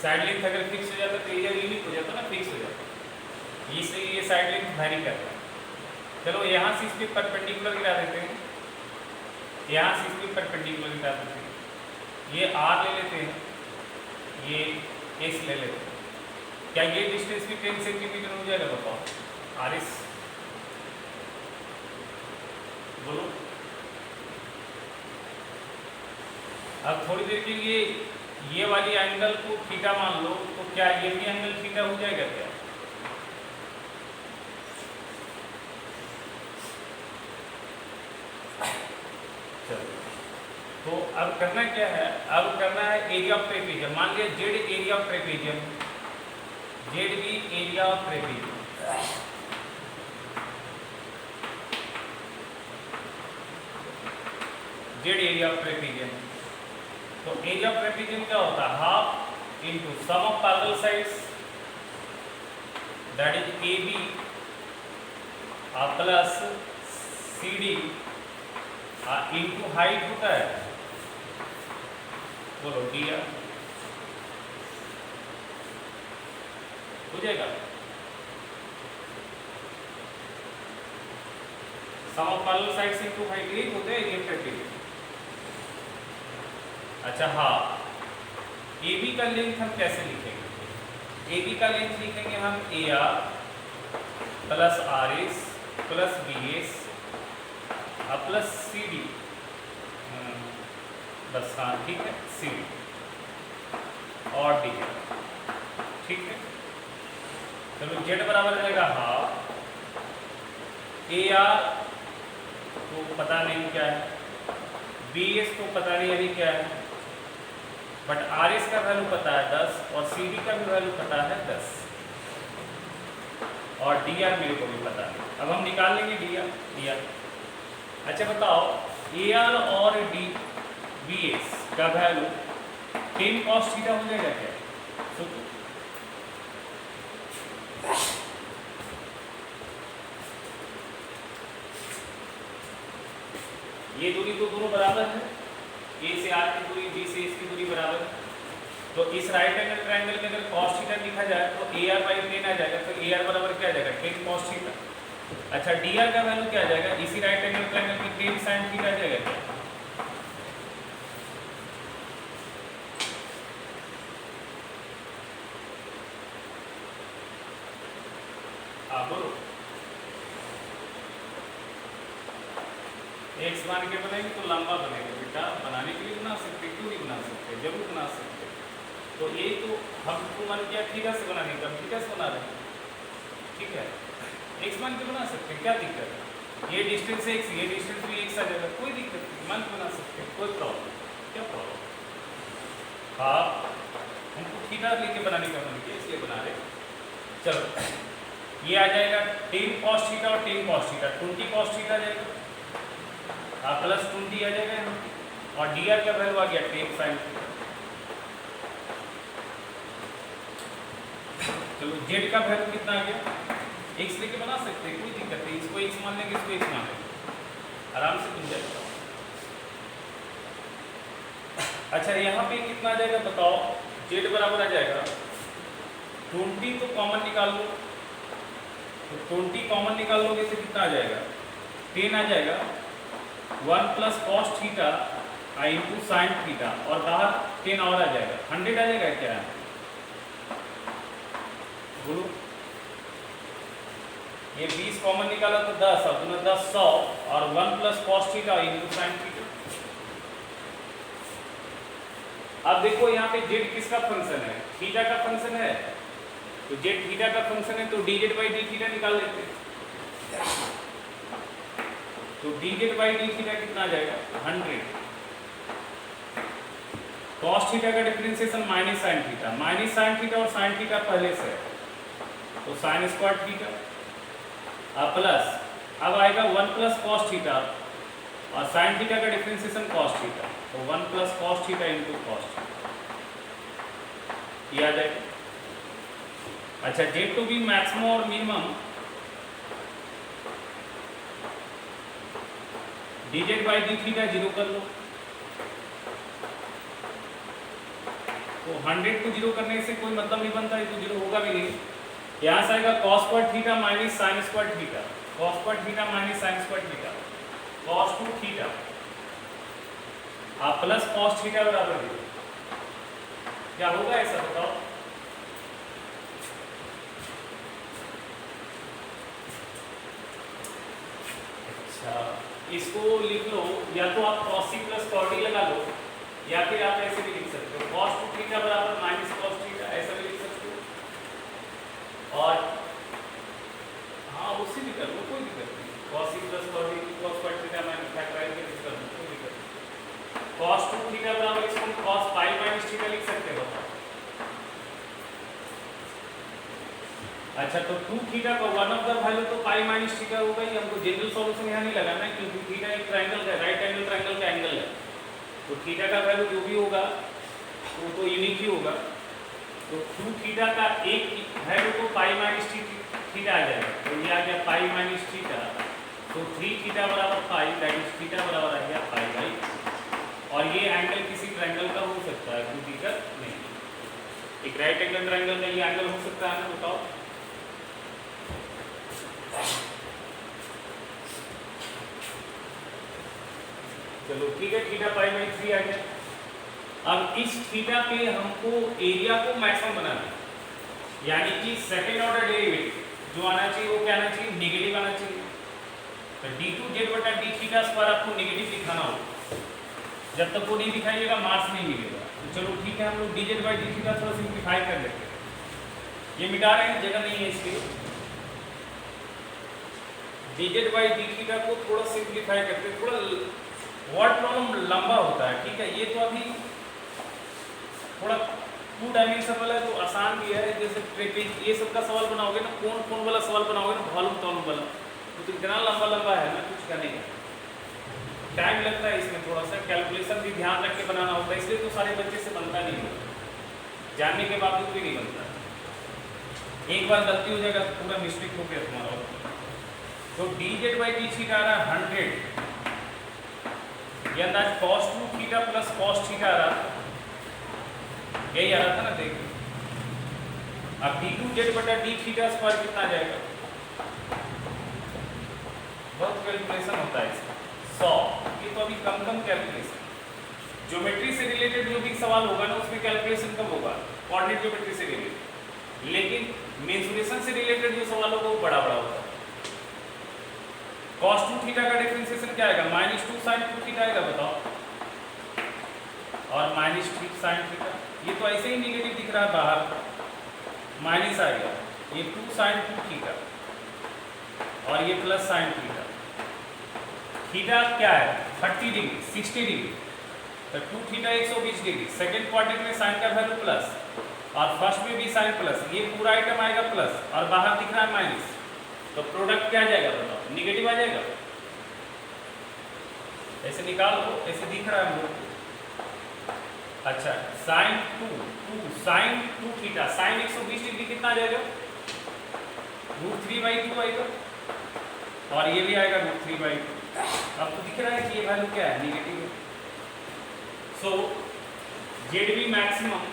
साइड लेंथ अगर फिक्स हो जाता तो एरिया यूनिक हो जाता ना, फिक्स हो जाता, इसलिए ये साइड लेंथ वैरी करता है। चलो यहाँ से इस पर परपेंडिकुलर गिरा देते हैं, यहाँ से इस पर परपेंडिकुलर गिरा देते हैं। ये आर ले लेते हैं, ये एस ले लेते हैं। क्या ये डिस्टेंस भी 10 सेंटीमीटर हो जाएगा बताओ आर एस, बोलो। अब थोड़ी देर के लिए ये वाली एंगल को थीटा मान लो, तो क्या ये भी एंगल थीटा हो जाएगा क्या? चलो, तो अब करना क्या है, अब करना है एरिया ऑफ ट्रेपेजियम। मान लिया Z area of trapezium, Z भी area of trapezium, Z area of trapezium. तो एरिया ऑफ ट्रेपीजियम क्या होता है? Half into sum of parallel sides that is A B plus C D into height होता है, बोलो डी आर हो जाएगा। Sum of parallel sides into height ये होते हैं एरिया ऑफ ट्रेपीजियम। अच्छा हाँ, ए बी का लेंथ हम कैसे लिखेंगे? ए बी का लेंथ लिखेंगे हम A R plus R S plus B S plus C D, बस हाँ ठीक है, सी डी और डी, ठीक है। चलो जेड बराबर रहेगा हाफ ए आर तो पता नहीं क्या है, बी एस तो पता नहीं अभी क्या है, बट आर एस का वैल्यू पता है 10 और सी डी का भी वैल्यू पता है 10 और डी आर मेरे को भी पता है। अब हम निकाल लेंगे डी आर। अच्छा बताओ ए आर और डी बी एस का वैल्यू 10 cos थीटा हो जाएगा क्या? ये दूरी तो दोनों बराबर है, ए से आर की दूरी बी से एस की दूरी बराबर है। तो इस राइट एंगल ट्रायंगल में अगर cos थीटा लिखा जाए तो ए आर बाई 10 आ जाएगा, तो ए आर बराबर क्या आ जाएगा 10 cos थीटा। अच्छा डी आर का वैल्यू क्या आ जाएगा? इसी राइट एंगल ट्रायंगल की 10 sin थीटा आ जाएगा क्या? बोलो एक्स मान के बनाएंगे तो लंबा बनेगा बेटा, बनाने के लिए बना सकते, क्यों नहीं बना सकते, जरूर बना सकते। तो ये तो हमको मन किया थीटा से बनाने का, थीटा से बना रहे हैं, ठीक है। एक्स मान के बना सकते हैं, क्या दिक्कत है? ये डिस्टेंस एक्स, ये डिस्टेंस भी एक्स आ जाएगा, कोई दिक्कत नहीं, मान के बना सकते हैं, कोई प्रॉब्लम, क्या प्रॉब्लम। हाँ हमको थीटा लेके बनाने का मन किया इसलिए बना रहे। चलो ये आ जाएगा 10 cos थीटा और 10 cos थीटा 20 cos थीटा आ जाएगा प्लस 20 आ जाएगा और डी आर का वैल्यू आ गया 10 sin थीटा। चलो जेड का वैल्यू कितना आ गया? एक्स लेके बना सकते हैं, कोई दिक्कत नहीं, इसको एक्स मान लेंगे, इसको एक्स मान लेंगे, आराम से बन जाएगा। अच्छा यहाँ पे कितना आ जाएगा बताओ? जेड बराबर आ जाएगा 20 तो कॉमन निकाल लो, तो 20 कॉमन निकाल लोगे तो कितना आ जाएगा? 10 आ जाएगा 1 plus cos theta into sine theta और बाहर 10 और आ जाएगा, 100 आ जाएगा क्या? बोलो ये 20 कॉमन निकाला तो 10 और 10 100 और 1 plus cos theta into sine theta. अब देखो यहाँ पे जेड किसका फंक्शन है? थीटा का फंक्शन है, तो जेड थीटा का फंक्शन है तो D Z by D theta निकाल लेते हैं। तो D Z by D theta कितना आ जाएगा? 100। cos थीटा का differentiation minus sine theta, minus sine theta और साइन थीटा पहले से है तो साइन स्क्वायर थीटा प्लस अब आएगा 1 प्लस cos थीटा और साइन थीटा का डिफरेंशिएशन cos थीटा, तो 1 plus cos theta into cos theta ये आ जाएगा। अच्छा जेड टू बी मैक्सिमम और minimum D Z by D theta 0 कर लो, तो 100 को 0 करने से कोई मतलब नहीं बनता, ये तो 0 होगा भी नहीं। यहाँ से आएगा cos square theta minus sine square theta, cos square theta minus sine square theta, cos 2 theta plus cos theta बराबर 0। क्या होगा ऐसा बताओ? अच्छा इसको लिख लो, या तो आप cos c plus cos d लगा लो, या फिर आप ऐसे भी लिख सकते हो cos 2 थीटा बराबर माइनस cos थीटा, ऐसा भी लिख सकते हो। और हाँ उससे भी कर लो, कोई दिक्कत नहीं, cos c plus cos d cos square theta minus factorise करके कर लो, कोई दिक्कत नहीं। cos 2 थीटा बराबर इसको cos पाई माइनस थीटा लिख सकते हो। अच्छा तो 2 थीटा का वन ऑफ द वैल्यू तो पाई माइनस थीटा होगा ही, हमको जनरल सॉल्यूशन यहाँ नहीं लगाना है क्योंकि थीटा एक ट्रायंगल का राइट एंगल ट्रायंगल का एंगल है, तो थीटा का वैल्यू जो भी होगा वो तो यूनिक ही होगा। तो 2 थीटा का एक वैल्यू तो पाई माइनस थीटा आ जाएगा, तो ये आ गया पाई माइनस थीटा, तो 3 थीटा बराबर पाई, दैट इज थीटा बराबर आ गया पाई बाई, और ये एंगल किसी ट्रायंगल का हो सकता है, कोई दिक्कत नहीं। एक राइट एंगल ट्रायंगल में ये एंगल हो सकता है ना, बताओ। चलो ठीक है, थीटा पाई बाई 3 आ गया। अब इस थीटा पे हमको एरिया को मैक्सिमम बनाना है, यानी कि सेकेंड ऑर्डर डेरिवेटिव जो आना चाहिए वो क्या आना चाहिए, नेगेटिव आना चाहिए। तो d2z बटा d थीटा स्क्वायर आपको नेगेटिव दिखाना होगा, जब तक वो नहीं दिखाइएगा मार्क्स नहीं मिलेगा। तो चलो ठीक है, हम लोग dz बाई d थीटा थोड़ा सिंप्लीफाई कर लेते हैं, ये मिटा रहे हैं, जगह नहीं है इसलिए। dz बाई d थीटा को थोड़ा सिंप्लीफाई करते हैं, थोड़ा वर्ड प्रॉब्लम लंबा होता है, ठीक है। ये तो अभी थोड़ा 2 डायमेंशन वाला है तो आसान भी है, जैसे ट्रेपेज ये सब का सवाल बनाओगे ना, कौन वाला सवाल बनाओगे ना, वॉल्यूम टॉलम वाला, तो इतना लंबा लंबा है ना, कुछ करने का टाइम लगता है इसमें, थोड़ा सा कैलकुलेशन भी ध्यान रख के बनाना होता है, इसलिए तो सारे बच्चे से बनता नहीं है, जानने के बावजूद भी नहीं बनता। एक बार गलती हो जाएगा तो पूरा मिस्टेक हो गया तुम्हारा। तो dz बाई d थीटा आ रहा 100, ये अंदाज cos 2 theta plus cos theta आ रहा, यही आ रहा था ना, देखिए। अब d2z बटा d थीटा स्क्वायर कितना आ जाएगा, बहुत कैलकुलेशन होता है इसका, 100। ये तो अभी कम कैलकुलेशन, ज्योमेट्री से रिलेटेड जो भी सवाल होगा ना उसमें कैलकुलेशन कम होगा, कोऑर्डिनेट ज्योमेट्री से रिलेटेड, लेकिन मेंसुरेशन से रिलेटेड जो सवाल होगा वो बड़ा होता है। cos 2 थीटा का डिफरेंशिएशन क्या आएगा, -2 sin 2 थीटा आएगा, बताओ, और -3 sin थीटा, ये तो ऐसे ही नेगेटिव दिख रहा है बाहर, माइनस आ गया, ये 2 sin 2 थीटा और ये प्लस sin थीटा। थीटा क्या है 30 डिग्री 60 डिग्री, तो 2 थीटा 120 डिग्री, सेकेंड क्वाड्रेंट में साइन का वैल्यू प्लस और फर्स्ट में भी साइन प्लस, ये पूरा आइटम आएगा प्लस और बाहर दिख रहा है माइनस, तो प्रोडक्ट क्या आ जाएगा बताओ, निगेटिव आ जाएगा। ऐसे निकाल लो, ऐसे दिख रहा है हम लोग। अच्छा साइन 2 थीटा, साइन 120 डिग्री कितना आ जाएगा, √3/2 आएगा, और ये भी आएगा √3/2। अब तो दिख रहा है कि ये वैल्यू क्या है, निगेटिव है। सो जेड बी मैक्सिमम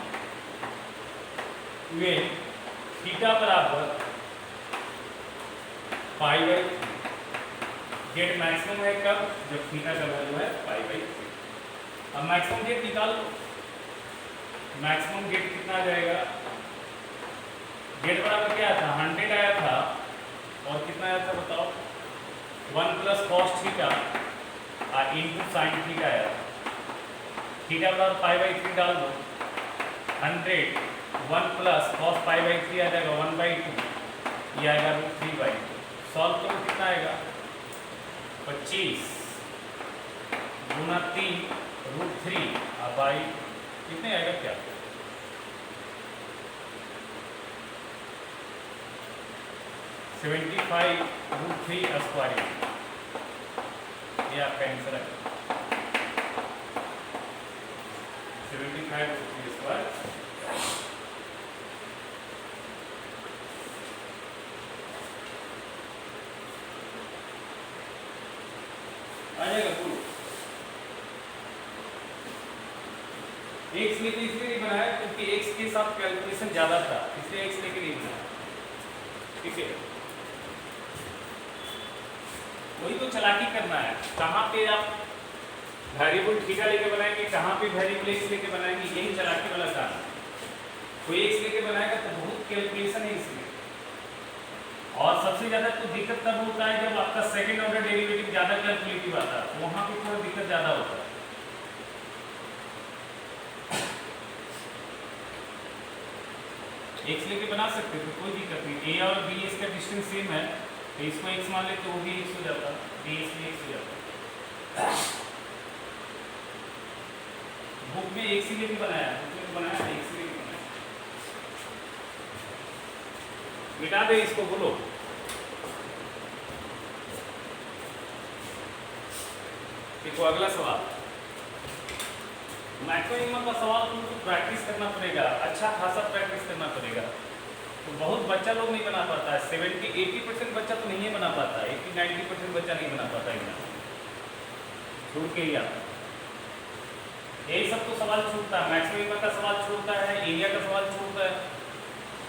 में थीटा बराबर π/3, जेड मैक्सिमम है कब, जब थीटा का वैल्यू है π/3। अब मैक्सिमम जेड निकाल लो, मैक्सिमम जेड कितना आ जाएगा, जेड बराबर क्या था 100 आया था, और कितना आया था बताओ, 1 + cos theta into sine theta आया, थीटा बराबर π/3 डाल दो, 100 1 + cos π/3 आ जाएगा 1/2, ये आएगा √3/2। सॉल्व करो कितना आएगा, 25 गुना 3 √3 बाई कितने आएगा क्या, 75 √3 स्क्वायर, ये आपका आंसर है 75 √3 स्क्वायर। आ जाएगा पूरा। एक्स लेके इसलिए नहीं बनाया क्योंकि एक्स के साथ कैलकुलेशन ज्यादा था, इसलिए एक्स लेके नहीं बनाया, ठीक है। वही तो चालाकी करना है, कहाँ पे आप वेरिएबल थीटा लेके बनाएंगे, कहाँ पे वेरिएबल एक्स लेके बनाएंगे, यही चालाकी वाला काम है। कोई एक्स लेके बनाएगा तो बहुत कैलकुलेशन है इसमें, और सबसे ज़्यादा तो दिक्कत तब होता है जब आपका सेकंड ऑर्डर डेरिवेटिव ज़्यादा कैलकुलेटिव आता है, वहाँ पे थोड़ा दिक्कत ज़्यादा होता है। एक्स लेके बना सकते हो तो कोई दिक्कत नहीं, ए और बी इसका डिस्टेंस सेम है, तो इसको एक्स मान लेते तो वो भी एक्स हो जाता, बी इसमें एक्स हो जाता। बुक में एक्स ही लेके बनाया, बुक में बनाया एक्स लेके बनाया, मिटा दे इसको, बोलो। देखो अगला सवाल, मैक्सिमम का सवाल तुमको प्रैक्टिस करना पड़ेगा, अच्छा खासा प्रैक्टिस करना पड़ेगा। तो बहुत बच्चा लोग नहीं बना पाता है, 70-80% बच्चा तो नहीं बना पाता, 80-90% बच्चा नहीं बना पाता इतना, छूट के ही आता। यही सब तो सवाल छूटता है, मैक्सिमम का सवाल छूटता है, एरिया का सवाल छूटता है,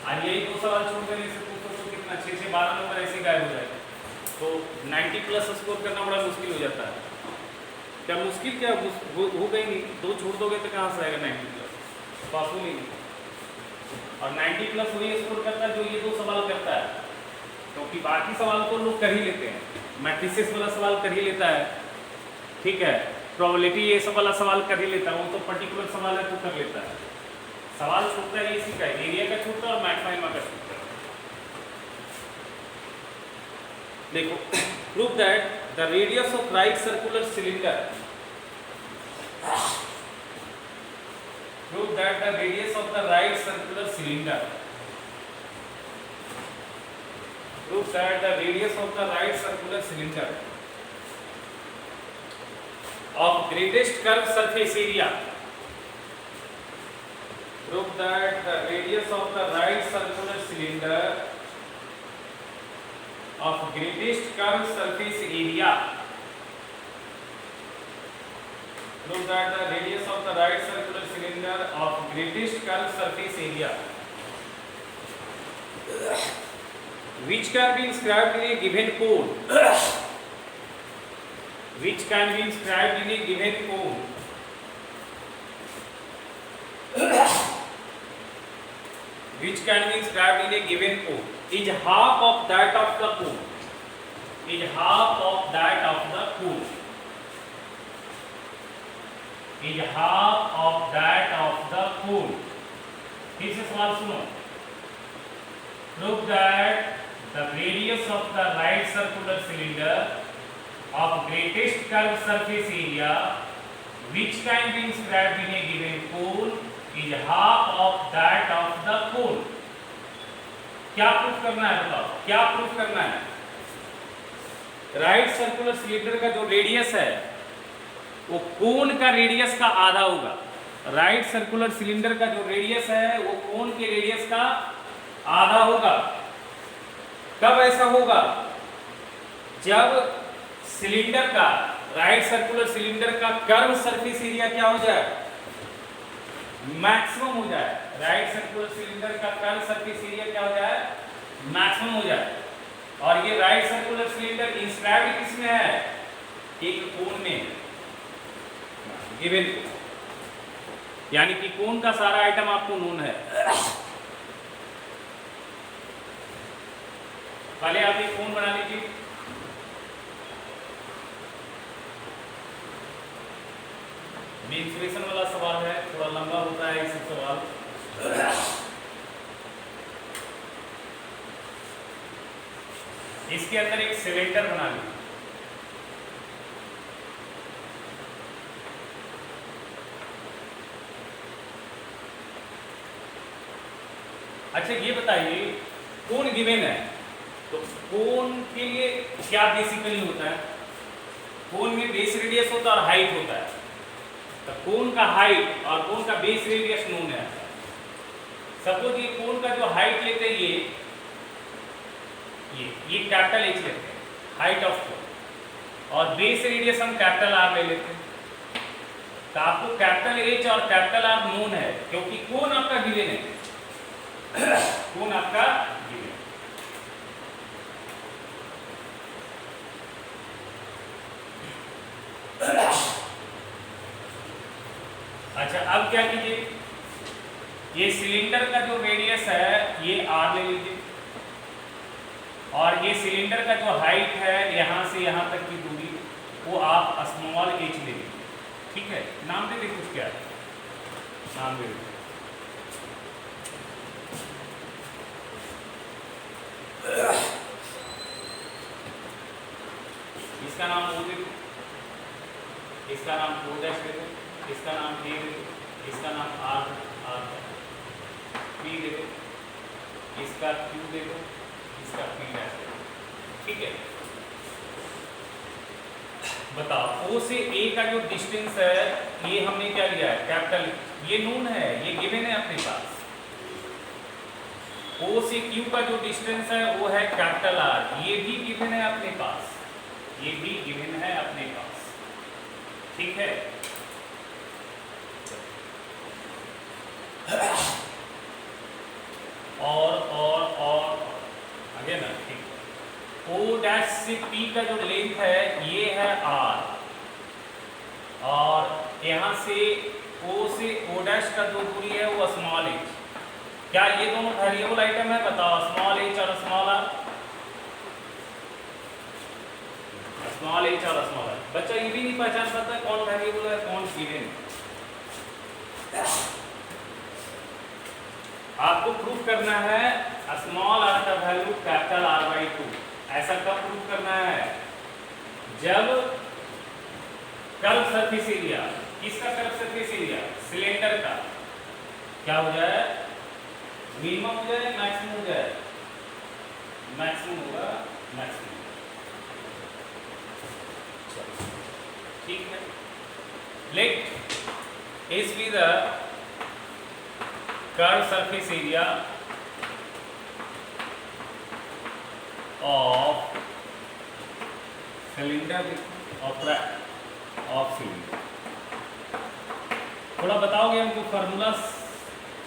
और यही दो सवाल छूट देने से तो कितना 6-12 नंबर ऐसे गायब हो जाएगा। तो 90+ स्कोर करना बड़ा मुश्किल हो जाता है। क्या मुश्किल, क्या हो गई नहीं, दो छोड़ दोगे तो कहाँ से आएगा 90+, पॉसिबल ही नहीं। और 90+ वही स्कोर करता है जो ये दो सवाल करता है, क्योंकि बाकी सवाल तो लोग कर ही लेते हैं, मैट्रिसेस वाला सवाल कर ही लेता है, ठीक है, प्रोबेबिलिटी ये सब वाला सवाल कर ही लेता है, वो तो पर्टिकुलर सवाल है तो कर लेता है। सवाल छूटता है इसी का, एरिया का छूटता है और मैक्सिमा का छूटता है। देखो, prove that the radius of right circular cylinder, prove that the radius of the right circular cylinder, prove that the radius of the right circular cylinder of greatest curved surface area, prove that the radius of the right circular cylinder of greatest curved surface area, prove that the radius of the right circular cylinder of greatest curved surface area which can be inscribed in a given cone, which can be inscribed in a given cone, which can be inscribed in a given cone is half of that of the cone, is half of that of the cone, is half of that of the cone। फिर से सवाल सुनो, prove that the radius of the right circular cylinder of greatest curved surface area which can be inscribed in a given cone is half of that of the cone। क्या प्रूफ करना है, बताओ क्या प्रूफ करना है? राइट सर्कुलर सिलेंडर का जो रेडियस है वो कोन का रेडियस का आधा होगा। राइट सर्कुलर सिलेंडर का जो रेडियस है वो कोन के रेडियस का आधा होगा। कब ऐसा होगा? जब सिलेंडर का, राइट सर्कुलर सिलेंडर का कर्व सरफेस एरिया क्या हो जाए? मैक्सिमम हो जाए। राइट सर्कुलर सिलेंडर का कर्व सरफेस एरिया क्या हो जाए? मैक्सिमम हो जाए। और ये राइट सर्कुलर सिलेंडर इंस्क्राइब्ड किसमें है? एक कोन में, गिवन, यानी कि कोन का सारा आइटम आपको नोन है। पहले आप एक कोन बना लीजिए। मेंसुरेशन वाला सवाल है, थोड़ा लंबा होता है ये सवाल। इसके अंदर एक सिलेंडर बना लीजिए। अच्छा ये बताइए, कोन गिवन है तो कोन के लिए क्या बेसिकली होता है? कोन में बेस रेडियस होता है और हाइट होता है। तो कोन का हाइट और कोन का बेस रेडियस नोन है। सपोज ये कोन का जो हाइट लेते हैं ये कैपिटल एच लेते हैं, हाइट ऑफ कोन, और बेस रेडियस हम कैपिटल आर ले लेते हैं। तो आपको कैपिटल एच और कैपिटल आर नोन है क्योंकि कोन आपका गिवन है, कोन आपका गिवन। अच्छा अब क्या कीजिए, ये सिलेंडर का जो रेडियस है ये आर ले लीजिए, और ये सिलेंडर का जो हाइट है यहाँ से यहाँ तक की दूरी वो आप स्मॉल एच ले लीजिए। ठीक है, नाम दे दे, कुछ क्या है नाम दे दे। इसका नाम ओ दे दो, इसका नाम ओ डैश दे दो, इसका नाम ए दे दो, इसका नाम आर पी दे दो, इसका क्यू दे दो, इसका P डैश, ठीक है। बताओ O से A का जो डिस्टेंस है ये हमने क्या लिया है कैपिटल, ये नून है, ये गिवन है अपने पास। O से Q का जो डिस्टेंस है वो है कैपिटल R, ये भी गिवन है अपने पास, ये भी गिवन है अपने पास, ठीक है। और आगे ना, ठीक है। O डैश से P का जो लेंथ है ये है R, और यहाँ से O से O डैश का जो दूरी है वो स्मॉल h। क्या ये दोनों वेरिएबल आइटम है? बताओ, स्मॉल h और स्मॉल r, स्मॉल h और स्मॉल r। बच्चा ये भी नहीं पहचान पाता कौन वेरिएबल है कौन गिवन। आपको प्रूफ करना है स्मॉल r का वैल्यू कैपिटल R/2। ऐसा कब प्रूफ करना है? जब कर्व सरफेस एरिया, किसका कर्व सरफेस एरिया? सिलेंडर का क्या हो जाए, मिनिमम हो जाए मैक्सिमम हो जाए, मैक्सिमम होगा, मैक्सिमम, ठीक है। Let S be the curved surface area of cylinder of cylinder। थोड़ा बताओगे हमको फार्मूला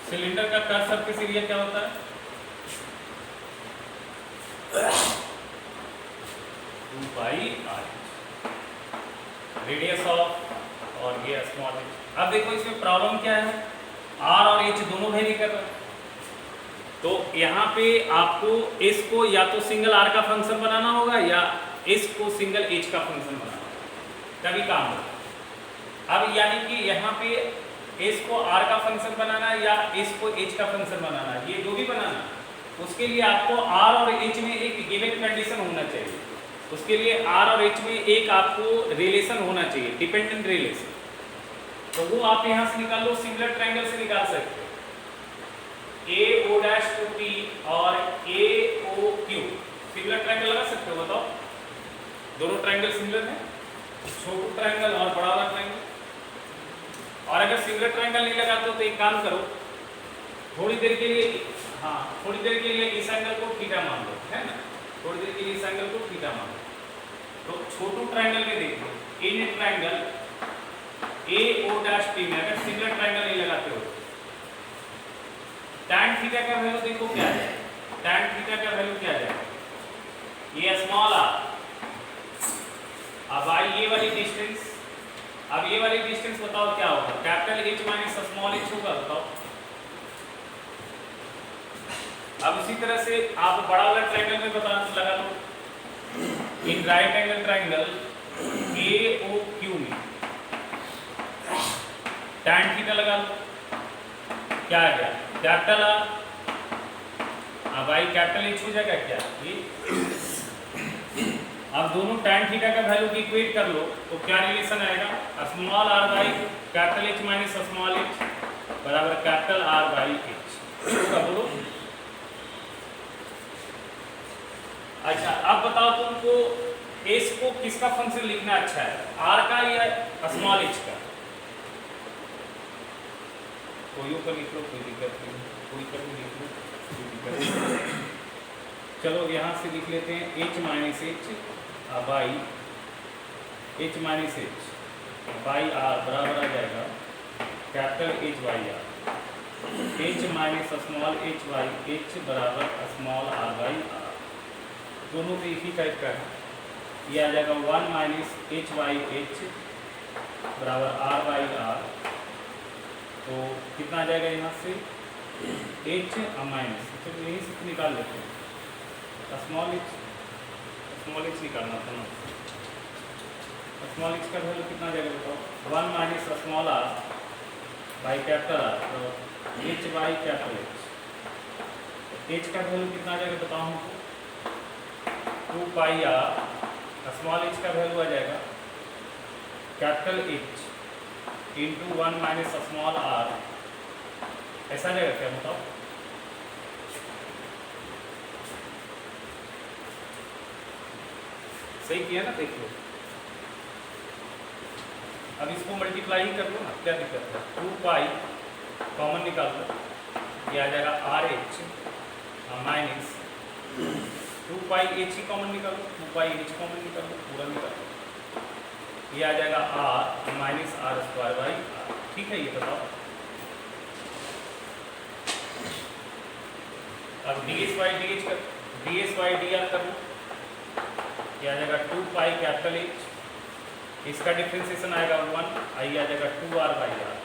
सिलेंडर का कर्व सरफेस एरिया क्या होता है? 2 पाई r, रेडियस ऑफ और ये स्मॉल h। अब देखो इसमें प्रॉब्लम क्या है, r और h दोनों वेरी कर रहे हैं, तो यहाँ पे आपको s को या तो सिंगल r का फंक्शन बनाना होगा या s को सिंगल h का फंक्शन बनाना होगा, तभी काम होगा। अब यानी कि यहाँ पे s को r का फंक्शन बनाना या s को h का फंक्शन बनाना, ये जो भी बनाना, उसके लिए आपको r और h में एक गिवन कंडीशन होना चाहिए। उसके लिए r और h में एक आपको रिलेशन होना चाहिए, डिपेंडेंट रिलेशन। तो वो आप यहाँ से निकाल लो, सिमिलर ट्रायंगल से निकाल सकते हो। AO'2P और AOQ सिमिलर ट्रायंगल लगा सकते हो, बताओ। दोनों ट्रायंगल सिमिलर हैं, छोटा ट्रायंगल और बड़ा वाला ट्रायंगल। और अगर सिमिलर ट्रायंगल नहीं लगाते हो तो एक काम करो, थोड़ी देर के लिए, हाँ थोड़ी देर के लिए इस एंगल को थीटा मान लो, है ना, थोड़ी देर के लिए इस एंगल को थीटा मान लो। तो छोटू ट्रायंगल में देखो, इन ट्रायंगल AO'P में अगर सिमिलर ट्रायंगल नहीं लगाते हो, tan थीटा का वैल्यू देखो क्या है, tan थीटा का वैल्यू क्या है, ये स्मॉल r। अब आई ये वाली डिस्टेंस, अब ये वाली डिस्टेंस बताओ क्या होगा, capital H minus small h होगा, बताओ। अब इसी तरह से आप बड़ा वाला ट्रायंगल में बता लगा लो, in right angle triangle AOQ में tan थीटा लगा लो, क्या आ गया, कैपिटल R। अब आई कैपिटल H हो जाएगा क्या ये। अब दोनों tan थीटा का वैल्यू की इक्वेट कर लो तो क्या रिलेशन आएगा, small r by capital H minus small h बराबर कैपिटल R बाई h होगा, बोलो। अच्छा अब बताओ तुमको s को किसका फंक्शन लिखना अच्छा है, r का या स्मॉल h का? कोई ऊपर लिख लो, कोई दिक्कत नहीं, कोई कर लिख लो, कोई दिक्कत नहीं। चलो यहाँ से लिख लेते हैं h minus h by h minus h by r बराबर आ जाएगा capital H by r, h minus small h by h बराबर स्मॉल r बाई r। दोनों पे एक ही टाइप का है, ये आ जाएगा 1 माइनस h बाई h बराबर r बाई r। तो कितना आ जाएगा यहाँ से h माइनस, तो यहीं से निकाल लेते हैं स्मॉल h निकालना था ना, स्मॉल h का वैल्यू कितना आ जाएगा बताओ, 1 minus small r by capital R, तो h बाई कैपिटल h का वैल्यू कितना आ जाएगा बताओ हमको, 2 पाई r, स्मॉल h का वैल्यू आ जाएगा capital H into 1 minus small r, ऐसा आ जाएगा क्या बताओ। सही किया ना, देख लो। अब इसको मल्टीप्लाई ही कर लो ना, क्या दिक्कत है। 2 पाई कॉमन निकाल लो, ये आ जाएगा आर एच माइनस 2 पाई एच ही कॉमन निकालो, 2 पाई एच कॉमन निकालो, पूरा निकालो, ये आ जाएगा R minus R square by R. ठीक है, ये बताओ। अब D S by D H कर, D S by D R कर लो, ये आ जाएगा 2 पाई कैपिटल एच, इसका डिफ्रेंसिएशन आएगा 1, आई आ जाएगा 2 आर बाई आर।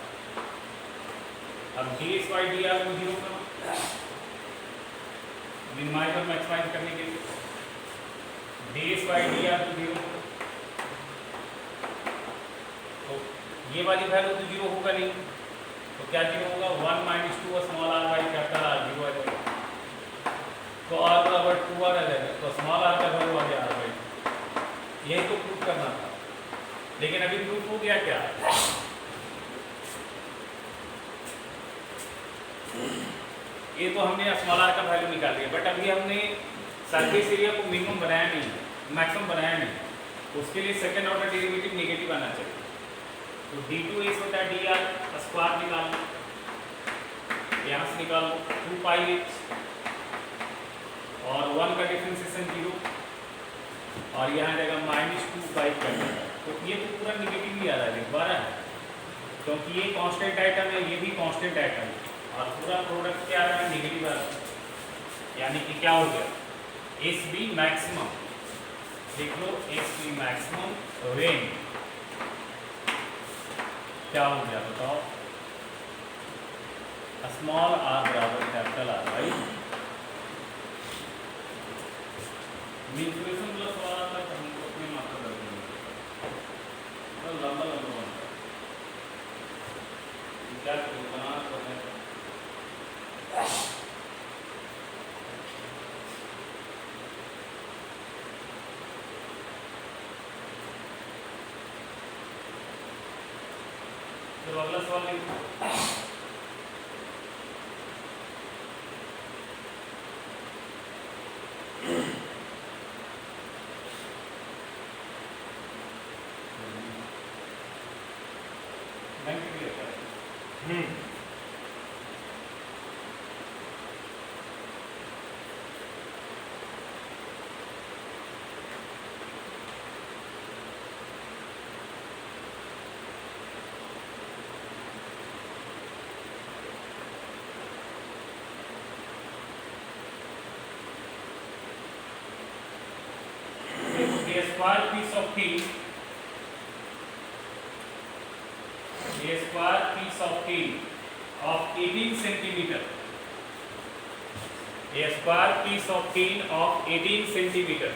अब D S by D R को 0 करो, मिनिमाइज और मैक्सिमाइज करने के लिए D S by D R को 0 करो, तो ये वाली वैल्यू तो 0 होगा नहीं, तो क्या 0 होगा, 1 minus 2 small R by capital R 0 आ जाएगा, तो आर बराबर 2 आर आ जाएगा, तो स्मॉल आर का वैल्यू आ गया आर बाई। यही तो प्रूफ करना था, लेकिन अभी प्रूफ हो गया क्या, ये तो हमने स्मॉल आर का वैल्यू निकाल लिया, बट अभी हमने सरफेस एरिया को मिनिमम बनाया नहीं, मैक्सिमम बनाया नहीं, उसके लिए सेकंड ऑर्डर डेरिवेटिव नेगेटिव आना चाहिए। तो d2s होता है डी आर स्क्वायर निकाल लो, यहाँ से निकाल लो 2 पाई एच और 1 का डिफ्रेंसिएशन 0 और यहाँ जाएगा माइनस 2 पाई कैपिटल। तो ये तो पूरा निगेटिव ही आ रहा है, दोबारा है, क्योंकि ये कांस्टेंट आइटम है, ये भी कांस्टेंट आइटम है, और पूरा प्रोडक्ट क्या आ रहा है, नेगेटिव आ रहा है, यानी कि क्या हो गया, एस बी मैक्सिमम, देख लो एस बी मैक्सिमम रेन क्या हो गया बताओ, स्मॉल आर बराबर कैपिटल आर, राइट। मीन्सुरेशन प्लस वाला था, हमको अपनी मात्रा कर देंगे, तो लंबा लंबा बनता है, क्या करूँ बना तो है। तो अगला सवाल लिखो, a square piece of tin, a square piece of tin of 18 centimeter, a square piece of tin of 18 centimeter,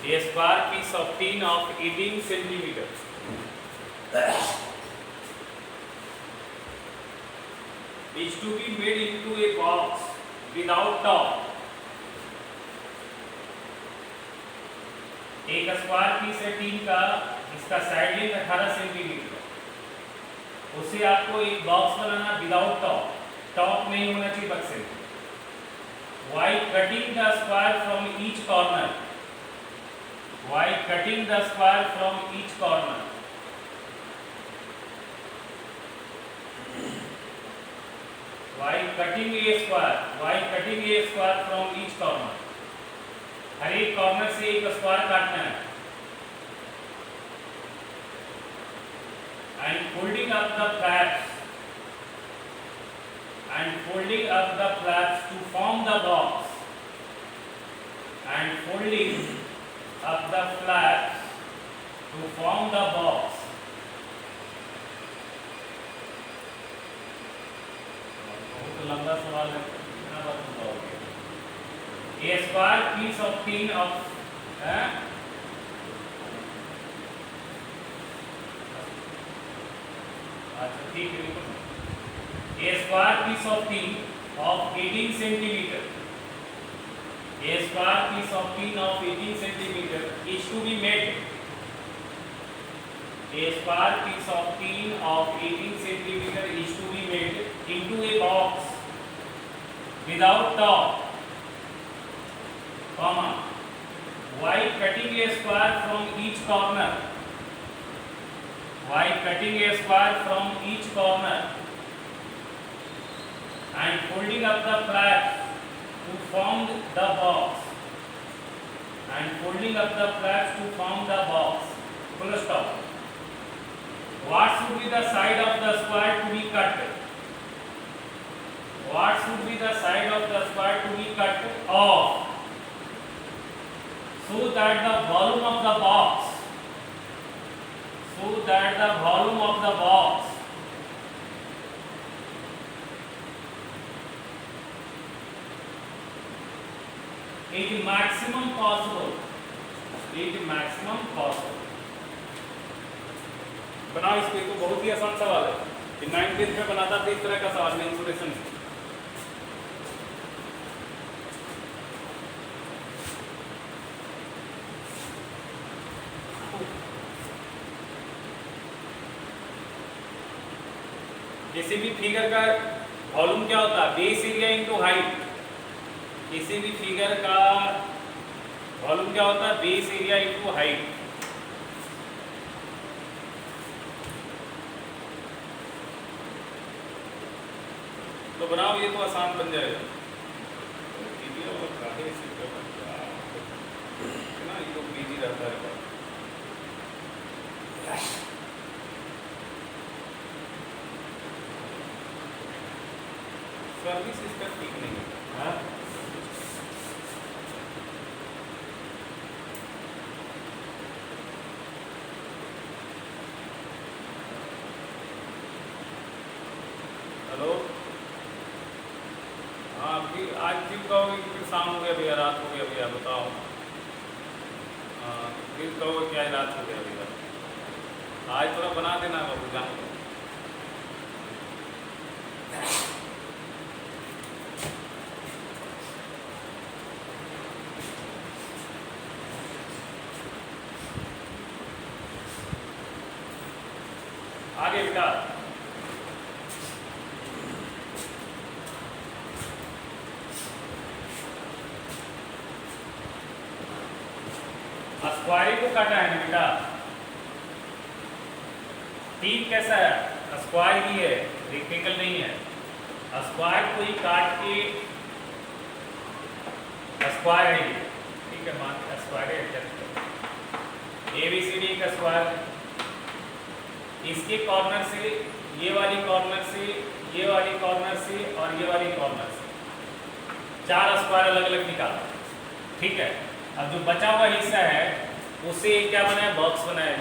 a square piece of tin of 18 centimeter is to be made into a box without top। एक स्क्वायर पीस है टीन का, इसका साइड लेंथ 18 सेंटीमीटर, उसे आपको एक बॉक्स बनाना विदाउट टॉप, टॉप नहीं होना चाहिए बक्से में। While cutting the square from each corner, while cutting the square from each corner, while cutting a square from each corner, हर एक कॉर्नर से एक स्क्वायर काटना है, and folding up the flaps to form the box, and folding up the flaps to form the box। बहुत लंबा सवाल है, कितना बार बताओगे। A square piece of tin of अच्छा ठीक है, A square piece of tin of 18 centimeter, a square piece of tin of 18 centimeter is to be made, a square piece of tin of 18 centimeter is to be made into a box without top, comma, y cutting a square from each corner, y cutting a square from each corner and folding up the flaps to form the box, and folding up the flaps to form the box, full stop. What should be the side of the square to be cut? What should be the side of the square to be cut off, so that the volume of the box, so that the volume of the box is maximum possible, is maximum possible. बनाओ इसको, एक तो बहुत ही आसान सवाल है कि 19th में बनाता था इस तरह का सवाल में इंसुलेशन से। किसी भी फिगर का वॉल्यूम क्या होता है? Base area into height. किसी भी फिगर का वॉल्यूम क्या होता है? Base area into height. तो बनाओ, ये तो आसान बन जाएगा। ना ये तो बिजी रहता है। सर्विस इसका ठीक नहीं है। हेलो, हाँ फिर आज फिर कहोगे कि फिर शाम हो गया भैया, रात हो गया भैया, बताओ। हाँ फिर कहोगे क्या रात हो गया भैया। आज थोड़ा बना देना बाबू जान। आगे बेटा, स्क्वायर को काटा है ना बेटा। ठीक कैसा है? स्क्वायर ही है, रेक्टेंगल नहीं है। स्क्वायर को ही काट के स्क्वायर है, ठीक है, मान स्क्वायर है। ABCD का स्क्वायर, इसके कॉर्नर से ये वाली कॉर्नर से, ये वाली कॉर्नर से और ये वाली कॉर्नर से 4 स्क्वायर अलग अलग निकाला, ठीक है। अब जो बचा हुआ हिस्सा है उससे क्या बनाया? बॉक्स बनाया।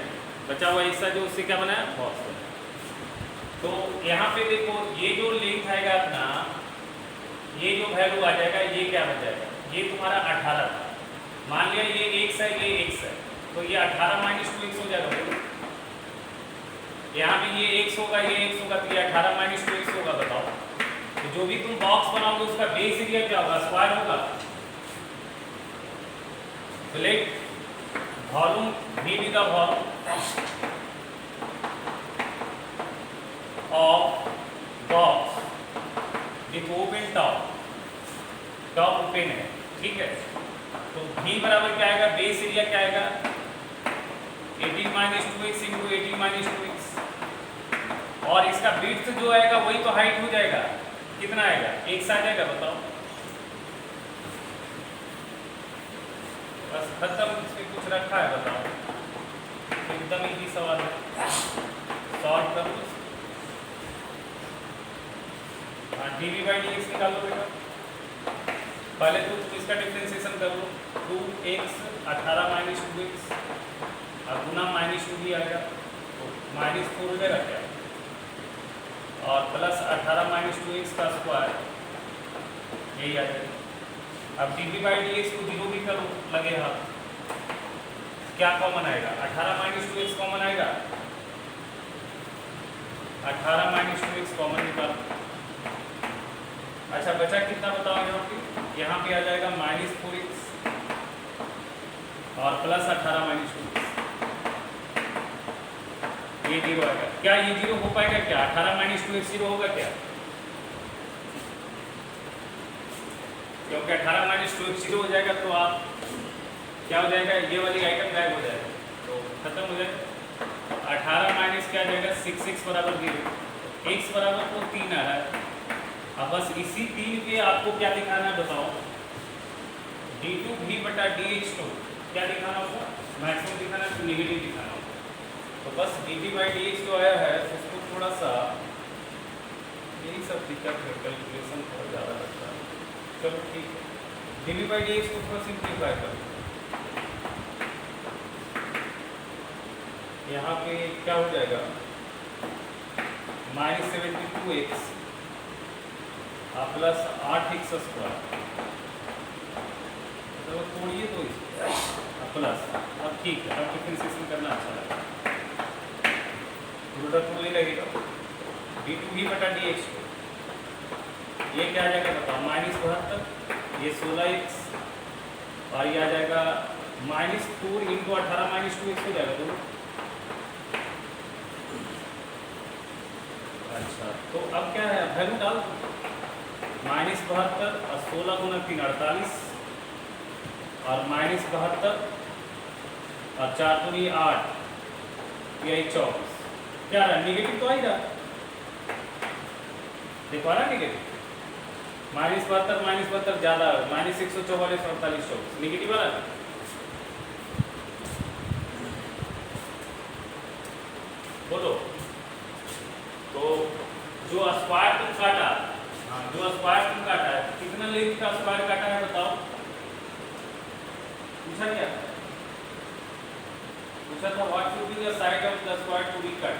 बचा हुआ हिस्सा जो, उससे क्या बनाया? बॉक्स बनाया। तो यहाँ पे देखो, ये जो लेंथ आएगा अपना, ये जो वैल्यू आ जाएगा, ये क्या बन जाएगा? ये तुम्हारा 18 था। मान लिया ये x है, ये x है, तो ये 18 माइनस 2x हो जाएगा। यहाँ पे ये x होगा, ये x होगा, तो ये 18 माइनस 2x होगा। बताओ, तो जो भी तुम बॉक्स बनाओगे उसका बेस एरिया क्या होगा? स्क्वायर होगा। तो लेट वॉल्यूम भी the volume of box with open top, top open है, ठीक है। तो v बराबर क्या आएगा? बेस एरिया क्या आएगा? 18 minus 2x into 18 minus 2x, और इसका विड्थ जो आएगा वही तो हाइट हो जाएगा। कितना आएगा? x आ जाएगा। बताओ, बस खत्म। इसमें कुछ रखा है? बताओ, एकदम इजी सवाल है, सॉल्व कर लो। हाँ, dv/dx निकालो बेटा। पहले तो तुम इसका डिफरेंशिएशन कर लो। 2x 18 माइनस 2x और गुना माइनस 2 भी आ गया, तो -4 हो जाएगा क्या, और प्लस 18 माइनस 2x का स्क्वायर, यही आ जाएगा। अब dv/dx को 0 भी करो, लगे हाथ, क्या कॉमन आएगा? 18 माइनस 2x कॉमन आएगा। 18 माइनस 2x कॉमन निकालो। अच्छा, बचा कितना बताओ? यहाँ पे आ जाएगा -4x और प्लस 18 माइनस 2x, ये 0 आएगा। क्या ये 0 हो पाएगा क्या? 18 माइनस 2x 0 होगा क्या? क्योंकि 18 माइनस 2 0 हो जाएगा, तो आप क्या हो जाएगा, ये वाली आइटम गायब हो जाएगा, तो खत्म हो जाएगा। 18 माइनस क्या आ जाएगा, 6 x बराबर 0, x बराबर तो 3 आ रहा है। अब बस इसी 3 पे आपको क्या दिखाना है बताओ, d2v बटा dh2 क्या दिखाना होगा, मैक्सिमम दिखाना है तो नेगेटिव दिखाना होगा। तो बस dt बाई dh जो आया है उसको थोड़ा सा, यही सब दिक्कत है, कैलकुलेशन थोड़ा ज़्यादा लगता है। चलो ठीक है, dv बाई dh को थोड़ा सिंप्लीफाई कर, यहाँ पे क्या हो जाएगा, -72x प्लस 8x स्क्वायर, तो तोड़िए तो प्लस, अब ठीक है, अब डिफरेंशिएशन करना अच्छा लगेगा, प्रोडक्ट में वही लगेगा, d2v बटा dh, ये क्या आ जाएगा बताओ, -72, ये 16x, और ये आ जाएगा -4 इंटू 18 माइनस 2x हो जाएगा दोनों। अच्छा, तो अब क्या है, वैल्यू डाल, -72 और 16 गुना 3 48, और -72 और 4 दूनी 8, यही 24, क्या रहा, निगेटिव तो आ ही रहा, देखो आ रहा निगेटिव, -72 ज़्यादा, -144 48 24 निगेटिव वाला। बोलो, तो जो स्क्वायर तुम काटा, हाँ जो स्क्वायर तुम काटा है, कितना लेंथ का स्क्वायर काटा है बताओ, पूछा क्या, पूछा था what should be the side of the square to be cut,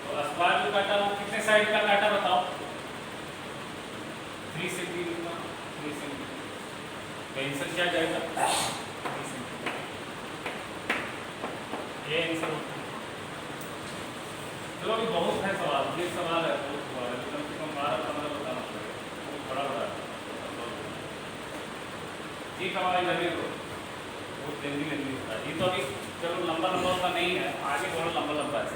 तो स्क्वायर जो काटा वो कितने साइड का काटा बताओ, 3 सेंटीमीटर, 3 सेंटीमीटर, आंसर क्या जाएगा, 3 सेंटीमीटर, ये आंसर होता है। चलो अभी बहुत है सवाल, ये सवाल है बहुत सवाल है, कम से कम 12-15 बताना पड़ेगा, बहुत बड़ा बड़ा है। ये सवाल लगे तो बहुत लेंदी होता है, ये तो अभी चलो लंबा लंबा नहीं है, आगे बहुत लंबा लंबा है।